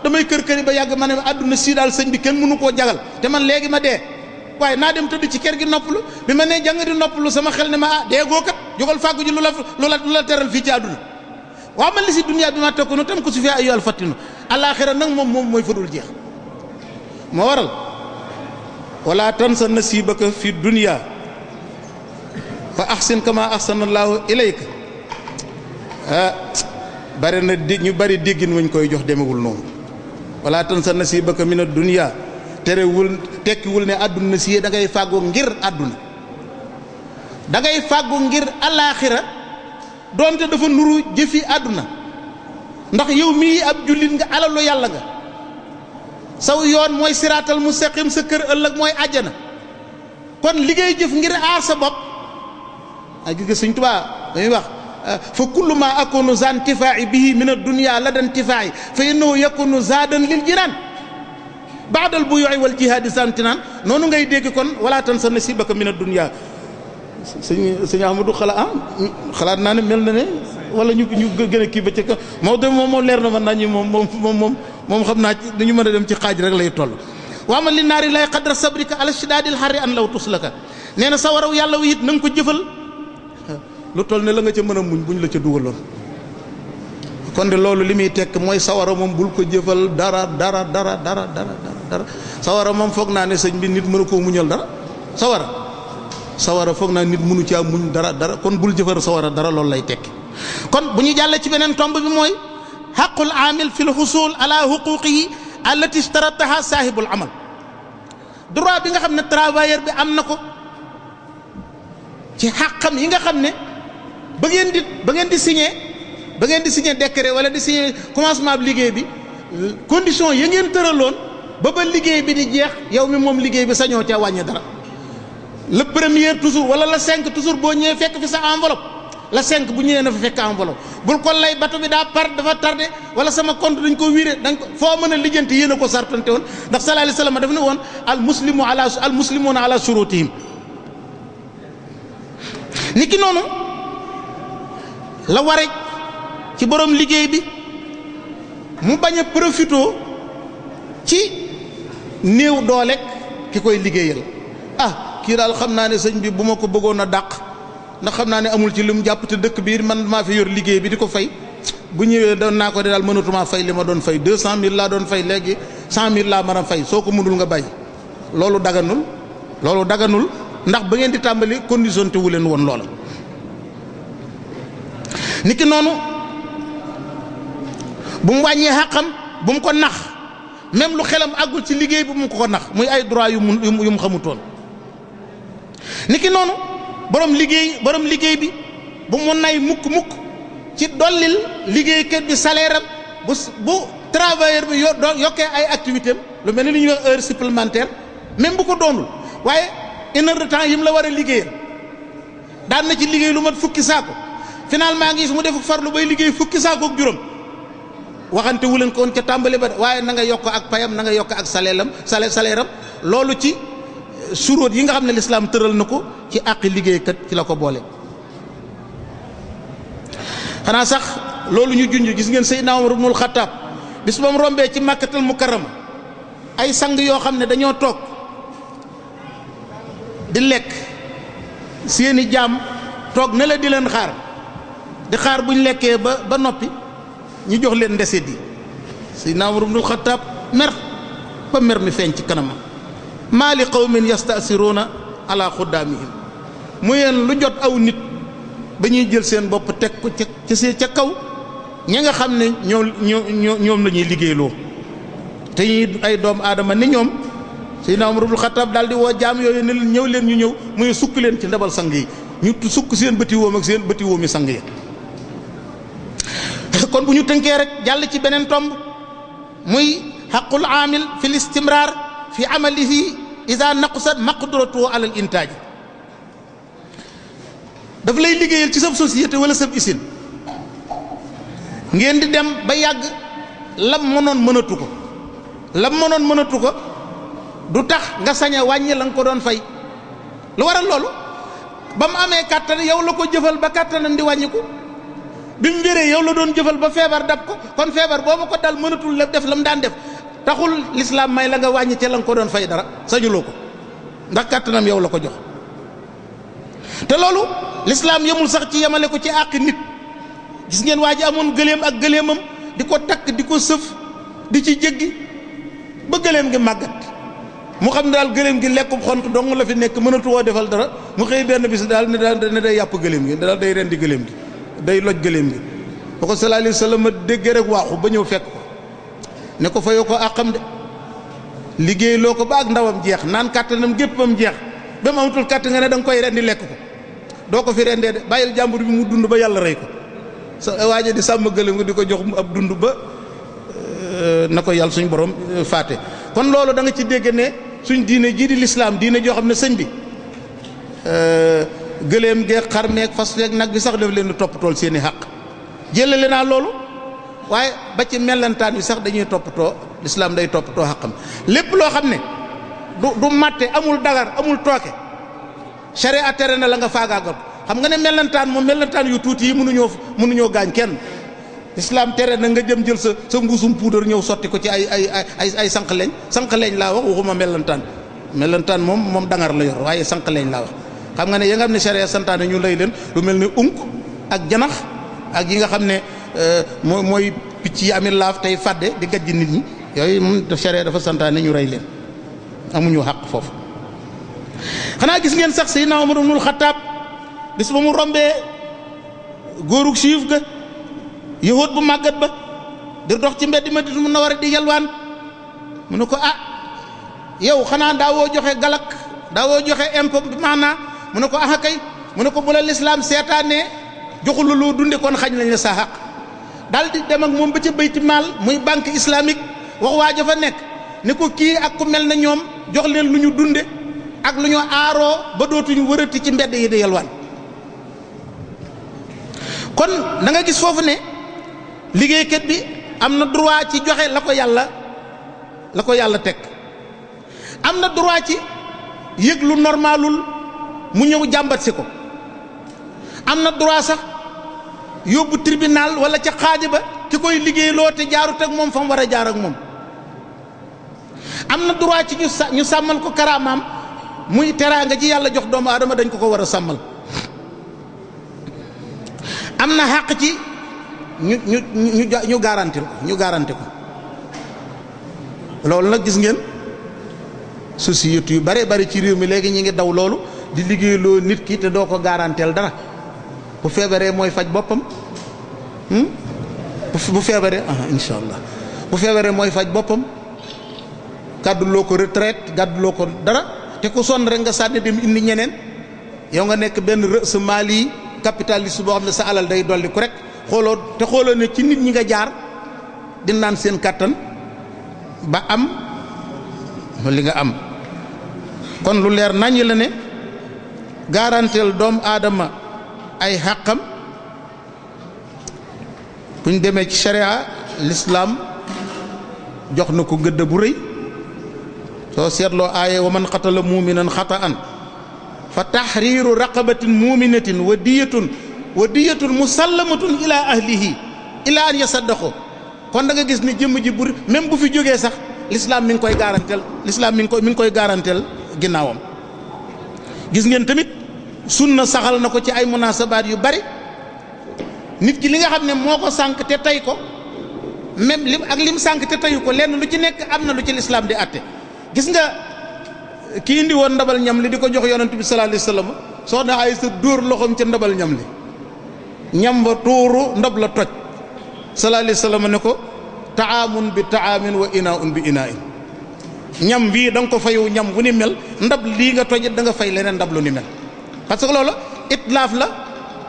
damay kër ba yàgg ma ne àdduna si daal sëñ bi kenn mënu koo jagal te man léegi ma dee waaye naa dem tëdd ci ker gi noppalu bi ma nee jàng di noppalu sama xel ne ma dee goo kat jógal fàggu ji lu la teral fii ci àdduna waaw man li si dunya bi ma takunu tam ko su fi ayyuhal fatinu alaaxira nag moom mooy fadul jeex moo waral wala tansa nasibaka fi dunya fa ahsin kama ahsanallahu ilayka bari na ñu bari déggin wañ koy jox demewul noonu wala tansa nasibaka min ad-dunya tekkiwul ne àdduna si da ngay fàggu ngir àdduna da ngay fàggu ngir alaaxira doonte dafa nuru jëfi àdduna ndax yow mii ab jullit nga alalu yàlla nga saw yoon mooy siraatal mustaqim sa kër ëllëg mooy àjjana kon liggéey jëf ngir aar sa bopp ay gis nga Sëñ Tuubaa dañuy wax fa kullu ma akunu za intifaa'i bihi min ad-dunya la da intifaa'i fa innahu yakunu zaadan lil jinaan baadal buyu'i wal jihaadi santinaan noonu ngay dégg kon wala tansa nasibaka min ad-dunya sëñ Ahmadou xalaat naa ne mel na ne wala ñu gën a kii ba ci ka moom leer na man naa ñi moom xam naa dañu mën a dem ci xaaj rek lay toll waa ma li naari lay qadra sabrika ala shidaadil harri an law tuslaka nee na sa waraw yàlla wi it na nga ko jëfal lu toll ne la nga ca mën a muñ buñ la ca dugaloon kon de loolu li muy tekk mooy sawara moom bul ko jëfal dara sawara moom foog naa ne sëñ bi nit mënu koo muñal dara sawara foog naa nit mënu caa muñ dara kon bul jëfal sawara dara loolu lay tekki kon bu ñu jàllee ci beneen tomb bi mooy xaqul aamil fi lxusul ala xuquqihi allati ishtarataha saahibul amal droit bi nga xam ne travailleur bi am na ko ci xaqam yi nga xam ne ba ngeen di signé décret wala di signé commencement bi liggéey bi condition ya ngeen tëraloon ba liggéey bi di jeex yow mi moom liggéey bi sañoo ca wàññi dara le premier toujours wala le 5 toujours boo ñëwee fekk fi sa enveloppe le 5 bu ñëwee na fa fekk enveloppe bul ko lay bato bi dafa tardé wala sama compte dañ ko viré foo mën a lijjanti yéen a ko sartante woon ndax sallallahu alayhi wasallam daf ne woon al muslimuna ala shurutihim ni ki noonu la ware ci borom liggéey bi mu bañ a profité ci néew doole ki koy liggéeyal kii daal xam naa ne sëñ bi bu ma ko bëggoon a dàq ndax xam naa ne amul ci lu mu jàpp te dëkk bi man maa fi yor liggéey bi di ko fay bu ñëwee doon naa ko de daal mënatuma fay li ma doon fay 200000 laa doon fay léegi 100000 laa mën a fay soo ko mënul nga bàyyi loolu daganul ndax ba ngeen di tàmbali condition te wu leen woon loola. niki noonu bu mu wàññee xàqam bu mu ko nax même lu xelam àggul ci liggéey bu mu ko nax muy ay droit yu mu xamutoon. niki noonu borom liggéey bi bu mu nay mukk ci dollil liggéeykat bi salaire am bu travailleur bi yokkee ay activité am lu mel ni li ñuy wax heure supplémentaire même bu ko doonul waaye une heure de temps yi mu la war a liggéeyal daan na ci liggéey lu mat fukki saako finalement ngi gis mu def farlu bay liggéey fukki saako ak juróom waxante wu leen ko woon ca tàmbali ba waaye na nga yokk ak payam na nga yokk ak salaire am loolu ci suróot yi nga xam ne lislaam tëral na ko ci àqi liggéeykat ci la ko boole. xanaa sax loolu ñu junj gis ngeen Seydina Umar ibnul Xattaab bis ba mu rombee ci Makkatal Mukarrama ay sang yoo xam ne dañoo toog di lekk seeni jaam toog na la di leen xaar di xaar bu ñu lekkee ba noppi ñu jox leen ndeset yi Seydina Umar ibnul Xattaab mer ba mer mi feeñ ci kanamam maa li qawmin yastasiruuna ala xuddaamihim mu yeen lu jot aw nit ba ñuy jël seen bopp teg ko ca kaw ña nga xam ne ñoom la ñuy liggéeyloo te ñuy ay doomu aadama ni ñoom Seydina Umar ibnul Xattaab daal di woo jaam yooyu ne leen ñëw leen ñu ñëw muy sukk leen ci ndabal sang yi ñu sukk seen bëti woom ak seen bëti woomi sang yi. kon bu ñu tënkee rek jàll ci beneen tomb muy xaqul aamil fi l istimrar fi amalihi ida naqsat maqduratuhu ala al intaaj daf lay liggéeyal ci sab société wala sab usine ngeen di dem ba yàgg lam mënoon mënatu ko du tax nga sañ a wàññi la nga ko doon fay lu waral loolu ba mu amee kàttan yow la ko jëfal ba kàttanam di wàññiku bi mu wéree yow la doon jëfal ba feebar dab ko kon feebar boobu ko dal mënatul la def la mu daan def taxul lislaam may la nga wàññi ca la nga ko doon fay dara sañuloo ko ndax kàttanam yow la ko jox te loolu lislaam yemul sax ci yemale ko ci àq nit gis ngeen waa ji amoon gëléem ak gëléemam di ko takk di ko sëf di ci jéggi ba gëléem gi màggat mu xam ne daal gëléem gi lekkub xont dong la fi nekk mënatu woo defal dara mu xëy benn bis daal ne day yàpp gëléem gi daal day rendi gëléem gi day loj gëléem gi ba ko sallallahu alayhi wa sallam déggee rek waaxu ba ñëw fekk ko ne ko fayoo ko àqam de liggéey loo ko ba ak ndawam jeex naan kàttanam géppam jeex ba mu amatul kàttan nga ne da nga koy rendi lekk ko doo ko fi rendee de bàyyil jàmbur bi mu dund ba yàlla rey ko sa waaje di sàmm gëléem nga di ko jox ab dund ba na ko yàlla suñ borom faate kon loolu da nga ci dégg ne suñ diine jii di lislaam diine joo xam ne sëñ bi gëléem geeg xar meeg fas feeg nag bi sax daf leen di toppatool seen i xàq jëlale naa loolu waaye ba ci mellantaan bi sax dañuy toppatoo lislaam day toppatoo xàqam lépp loo xam ne du màtte amul dagar amul tooke sharia tere na la nga faagaagal xam nga ne mellantaan moom mellantaan yu tuuti yi mënuñoo gaañ kenn lislaam tere na nga jëm jël sa mbuusum puudar ñëw sotti ko ci ay sànqleñ laa wax waxuma mellantaan moom dangar la yor waaye sànqleñ laa wax xam nga ne ya nga xam ne sharia santaane ñu lay leen lu mel ne unk ak janax ak yi nga xam ne mooy picc yi ami laaf tey fàdde di gajj nit ñi yooyu moom sharia dafa santaane ñu rey leen amuñu xàq foofu. xanaa gis ngeen sax Seydina Umar ibnul Xattaab bis ba mu rombee góorug siif ga yahud bu màggat ba di dox ci mbedd Madina Munawwara di yalwaan mu ne ko yow xanaa daawoo joxe galak daawoo joxe impôt bi maanaa mu ne ko kay mu ne ko bu la lislaam seetaanee joxul loo dunde kon xañ lañ la sa xaq daal di dem ak moom ba ca bayti maal muy banque islamique wax waa ja fa nekk ne ko kii ak ku mel na ñoom jox leen lu ñu dunde ak lu ñu aaroo ba dootuñu wërati ci mbedd yi di yalwaan kon da nga gis foofu ne liggéeykat bi am na droit ci joxe la ko yàlla teg am na droit ci yëg lu normalul mu ñëw jàmbat si ko am na droit sax yóbbu tribunal wala ca xaaja ba ki koy liggéeyloo te jaarut ak moom fa mu war a jaar ak moom am na droit ci ñu sàmmal ko karaamaam muy teraanga ji yàlla jox doomu aadama dañ ko war a sàmmal am na xàq ci ñu garanti ko loolu nag gis ngeen société yu bare bari ci réew mi léegi ñi ngi daw loolu di liggéeyloo nit ki te doo ko garanteel dara bu feebaree mooy faj boppam bu feebaree insha allah bu feebaree mooy faj boppam gàdduloo ko retraite gàdduloo ko dara te ku sonn rek nga sànni dem indi ñeneen yow nga nekk benn rës maali capitaliste boo xam ne sa alal day dolli ko rek xooloo ne ci nit ñi nga jaar di naan seen kàttan ba am li nga am kon lu leer naññ la ne garanteel doomu aadama ay xàqam buñ demee ci sharia l'islam jox na ko gëdd bu rëy soo seetloo aaye wa man qatala muminan xata'an fa tahriru raqabatin muminatin wa diyatun musallamatun ila ahlihi ila an yasaddaqu kon da nga gis ni jëmm ji bur même bu fi jógee sax l'islam mi ngi koy garanteel l'islam mi ngi koy garanteel ginnaawam. gis ngeen tamit sunna saxal na ko ci ay munasabaat yu bari nit ki li nga xam ne moo ko sànq te tey ko même lim sànq te teyu ko lenn lu ci nekk am na lu ci l'islam di àtte. gis nga kii indi woon ndabal ñam li di ko jox yonent bi sallallahu alayhi wasallam soxna Aysa dóor loxoom ca ndabal ñam li ñam ba tuuru ndab la toj sallallahu alayhi wasallam ne ko taamun bi taamin wa inaun bi inain ñam bii da nga ko fayu ñam wu ni mel ndab lii nga tojit da nga fay leneen ndab lu ni mel parce que loolu itlaaf la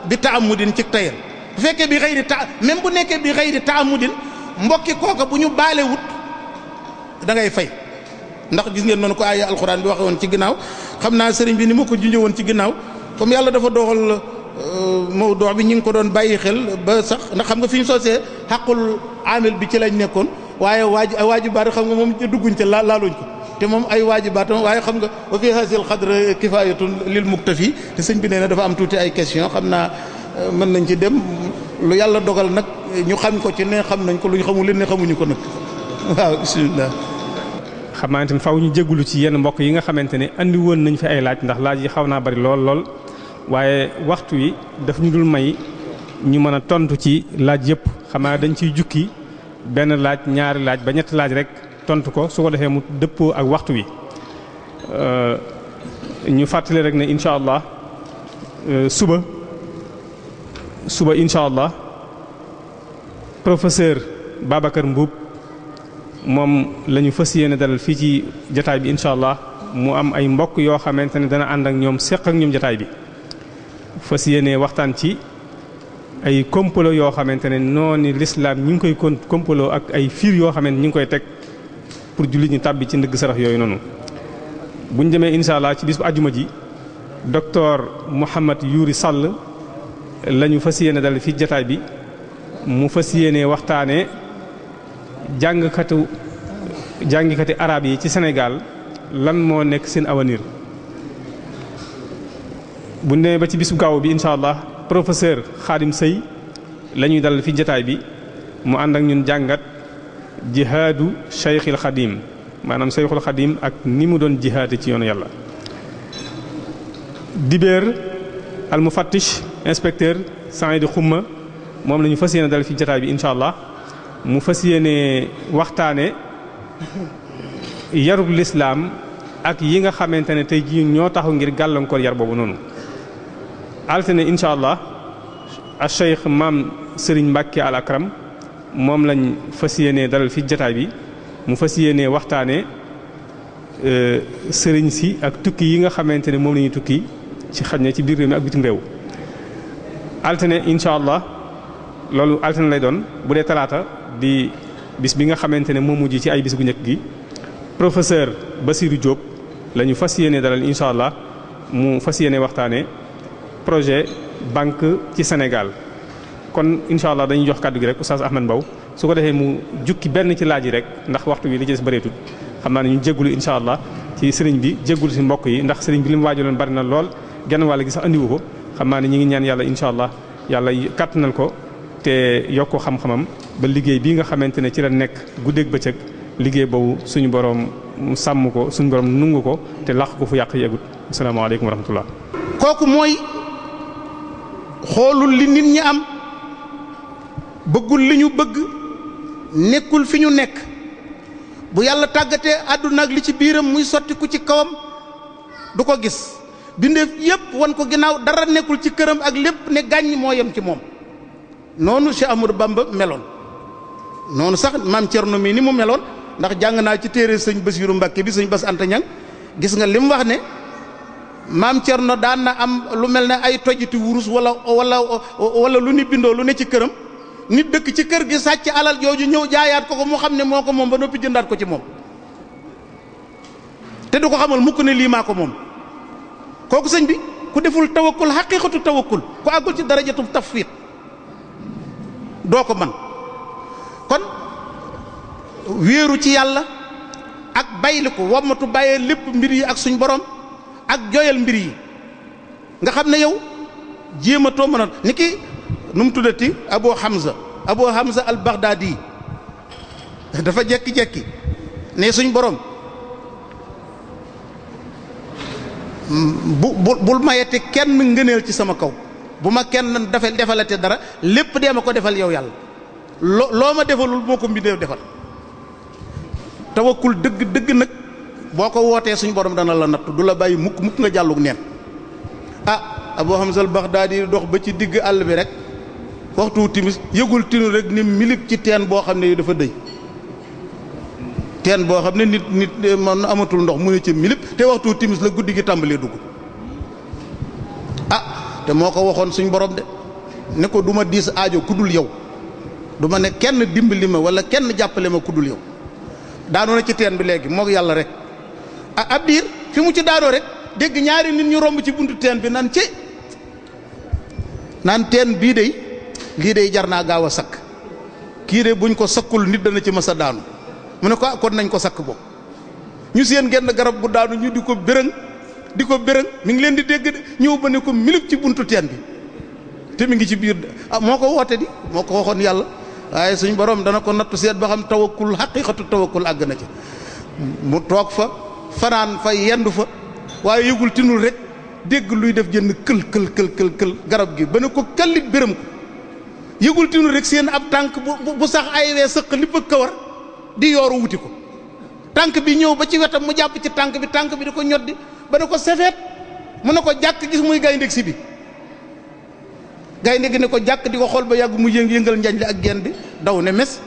bi taamudin ci tayal bu fekkee bi xëyri même bu nekkee bi xëyri taamudin mbokki kooka bu ñu baale wut da ngay fay ndax gis ngeen noonu ko aaya alxuraan bi waxe woon ci ginnaaw xam naa sëriñ bi ni ma ko junjee woon ci ginnaaw comme yàlla dafa doxal mawdu bi ñu ngi ko doon bàyyi xel ba sax ndax xam nga fi ñu soosee xaqul amil bi ci lañ nekkoon waaye waajibaat xam nga moom dugguñ ca laaluñ ko te moom ay waajibaatam waaye xam nga wa fi hasil xadre kifayatun lil muktafi te sëñ bi nee na dafa am tuuti ay question xam naa mën nañ ci dem lu yàlla dogal nag ñu xam ko ci ne xam nañ ko lu ñu xamul leen ne xamuñu ko nag waaw bismillah. xamante ne faw ñu jégalu ci yenn mbokk yi nga xamante ne andi woon nañ fi ay laaj ndax laaj yi xaw naa bari lool waaye waxtu wi daf ñu dul may ñu mën a tontu ci laaj yëpp xamaa dañ ciy jukki benn laaj ñaari laaj ba ñetti laaj rek tontu ko su ko defee mu dëppoo ak waxtu wi ñu fàttali rek ne incha allah suba incha allah professeur Babacar Mbuub moom la ñu fas yéene dalal fii ci jataay bi incha allah mu am ay mbokk yoo xamante ne dana ànd ak ñoom seq ak ñoom jataay bi fas yéene waxtaan ci ay complot yoo xamante ne noonu l'islam ñu ngi koy complot ak ay fiir yoo xamante ñu ngi koy teg pour jullit ñu tàbbi ci ndëgg sarax yooyu noonu. bu ñu demee incha allah ci bis bu àjjuma ji docteur Mouhamed Yuri Sall la ñu fas yéene dalal fii jataay bi mu fas yéene waxtaanee. jàngikati arab yi ci Sénégal lan moo nekk seen avenir bu nee ba ci bisu gaaw bi incha allah professeur Khadim Sey la ñuy dalal fi jataay bi mu ànd ak ñun jàngat jihaadu Cheikhul Khadim maanaam Cheikhul Khadim ak ni mu doon jihaate ci yoonu yàlla. Dibéer al mufattish inspecteur Saïd Xumma moom la ñu fas yéene dalal fi jataay bi incha allah. mu fas yéene waxtaane yarub lislaam ak yi nga xamante ne tey jii ñoo taxaw ngir gàllankoor yar boobu noonu. altine incha allah a cheikh maam Serigne Mbacke al akram moom lañ fas yéene dalal fi jataay bi mu fas yéene waxtaane sëriñ si ak tukki yi nga xamante ne moom la ñuy tukki ci xaj na ci biir réew mi ak bitim réew. altine incha allah loolu altine lay doon bu dee talaata di bis bi nga xamante ne moo mujj ci ay bis gu njëkk gi professeur Bassirou Diop la ñu fas yéene dalal incha allah mu fas yéene waxtaane projet banque ci Sénégal. kon incha allah dañuy jox kàddu gi rek oustaz Ahmed Mbow su ko defee mu jukki benn ci laaj yi rek ndax waxtu bi li ci des bëreetut xam naa ne ñu jéggulu incha allah ci sëriñ bi jéggulu si mbokk yi ndax sëriñ bi li mu waajaloon bari na lool genn wàll gi sax andiwu ko xam naa ne ñu ngi ñaan yàlla incha allah yàlla kàttanal ko te yokk ko xam-xamam ba liggéey bii nga xamante ne ci la nekk guddeeg bëccëg liggéey boobu suñu borom sàmm ko suñu borom nungu ko te laq ko fu yàq yegut asalaamaaleykum wa rahmatullah. kooku mooy xoolul li nit ñi am bëggul li ñu bëgg nekkul fi ñu nekk bu yàlla tàggatee àdduna ak li ci biiram muy sottiku ci kawam du ko gis bindeef yépp wan ko ginnaaw dara nekkul ci këram ak lépp ne gàññ moo yem ci moom. noonu Cheikh Amadou Bamba meloon noonu sax maam Thierno mii ni mu meloon ndax jàng naa ci téere sëñ Bassirou Mbacké bi sëñ Bass Anta Niang gis nga li mu wax ne maam Thierno daan na am lu mel ne ay tojiti wurus wala lu ni bindoo lu ne ci këram nit dëkk ci kër gi sàcc alal jooju ñëw jaayaat ko mu xam ne moo ko moom ba noppi jëndaat ko ci moom te du ko xamal mukk ne lii maa ko moom kooku sëñ bi ku deful tawakkul xaqiiqatu tawakkul ku àggul ci darajatu tafwiid doo ko man kon wéeru ci yàlla ak bayliku wammatu bàyyee lépp mbir yi ak suñ borom ak joyal mbir yi nga xam ne yow jéematoo mën a ni ki nu mu tuddati Abu Hamza al Baghdadi dafa jekki-jekki ne suñ borom bul mayete kenn ngëneel ci sama kaw bu ma kenn defalate dara lépp dee ma ko defal yow yàlla loo ma defalul moo ko mbindeef defal tawakkul dëgg nag boo ko wootee suñ borom dana la natt du la bàyyi mukk nga jàllug neen Abu Hamza al Baghdadi dox ba ci digg àll bi rek waxtu timis yëgul tinu rek ni milip ci teen boo xam ne dafa dëy teen boo xam ne nit man amatul ndox mu ne ci milip te waxtu timis la guddi gi tàmbalee dugg te moo ko waxoon suñ borom de ne ko du ma diis aajo kuddul yow du ma ne kenn dimbali ma wala kenn jàppale ma kuddul yow daanoo na ci teen bi léegi moo yàlla rek ab diir fi mu ci daanoo rek dégg ñaari nit ñu romb ci buntu teen bi naan teen bii de lii de jar naa gaaw a sakk kii de buñ ko sakkul nit dana ci mës a daanu mu ne ko kon nañ ko sakk boobu ñu seen genn garab gu daanu ñu di ko bërëng mi ngi leen di dégg ñëw ba ne ko milip ci buntu teen bi te mi ngi ci biir moo ko woote di moo ko waxoon yàlla waaye suñ borom dana ko nattu seet ba xam tawakkul xaqiqatu tawakkul àgg na ci mu toog fa fanaan fa yendu fa waaye yëgul tinul rek dégg luy def jënn kël garab gi ba ne ko kallit bërëm ko yëgul tinul rek seen ab tànk bu sax ay wee sëq li bëgg kawar di yooru wuti ko tànk bi ñëw ba ci wetam mu jàpp ci tànk bi di ko ñoddi ba ne ko sefeet mu ne ko jàkk gis muy gaynde si bi gaynde gi ne ko jàkk di ko xool ba yàgg mu yëngal njañ li ak genn bi daw ne mes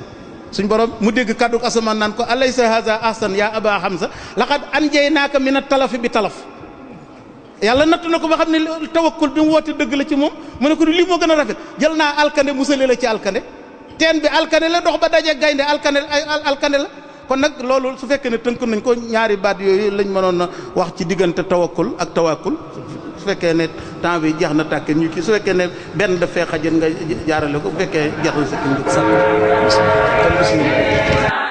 suñ borom mu dégg kàddu asamaan naan ko alaysa haza ahsan ya Aba Hamza laqad anjaynaaka min at-talafi bi talaf yàlla natt na ko ba xam ne tawakkul bi mu woote dëgg la ci moom mu ne ko lii moo gën a rafet jël naa alkande musale la ci alkande teen bi alkande la dox ba daje gaynde alkande la kon nag loolu su fekkee ne tënk nañ ko ñaari baat yooyu lañ mënoon a wax ci diggante tawakkul ak tawakkul su fekkee ne temps bi jeex na tàkke ñu kii su fekkee ne benn daf fee xajin nga jaarale ko bu fekkee jeex na sa kii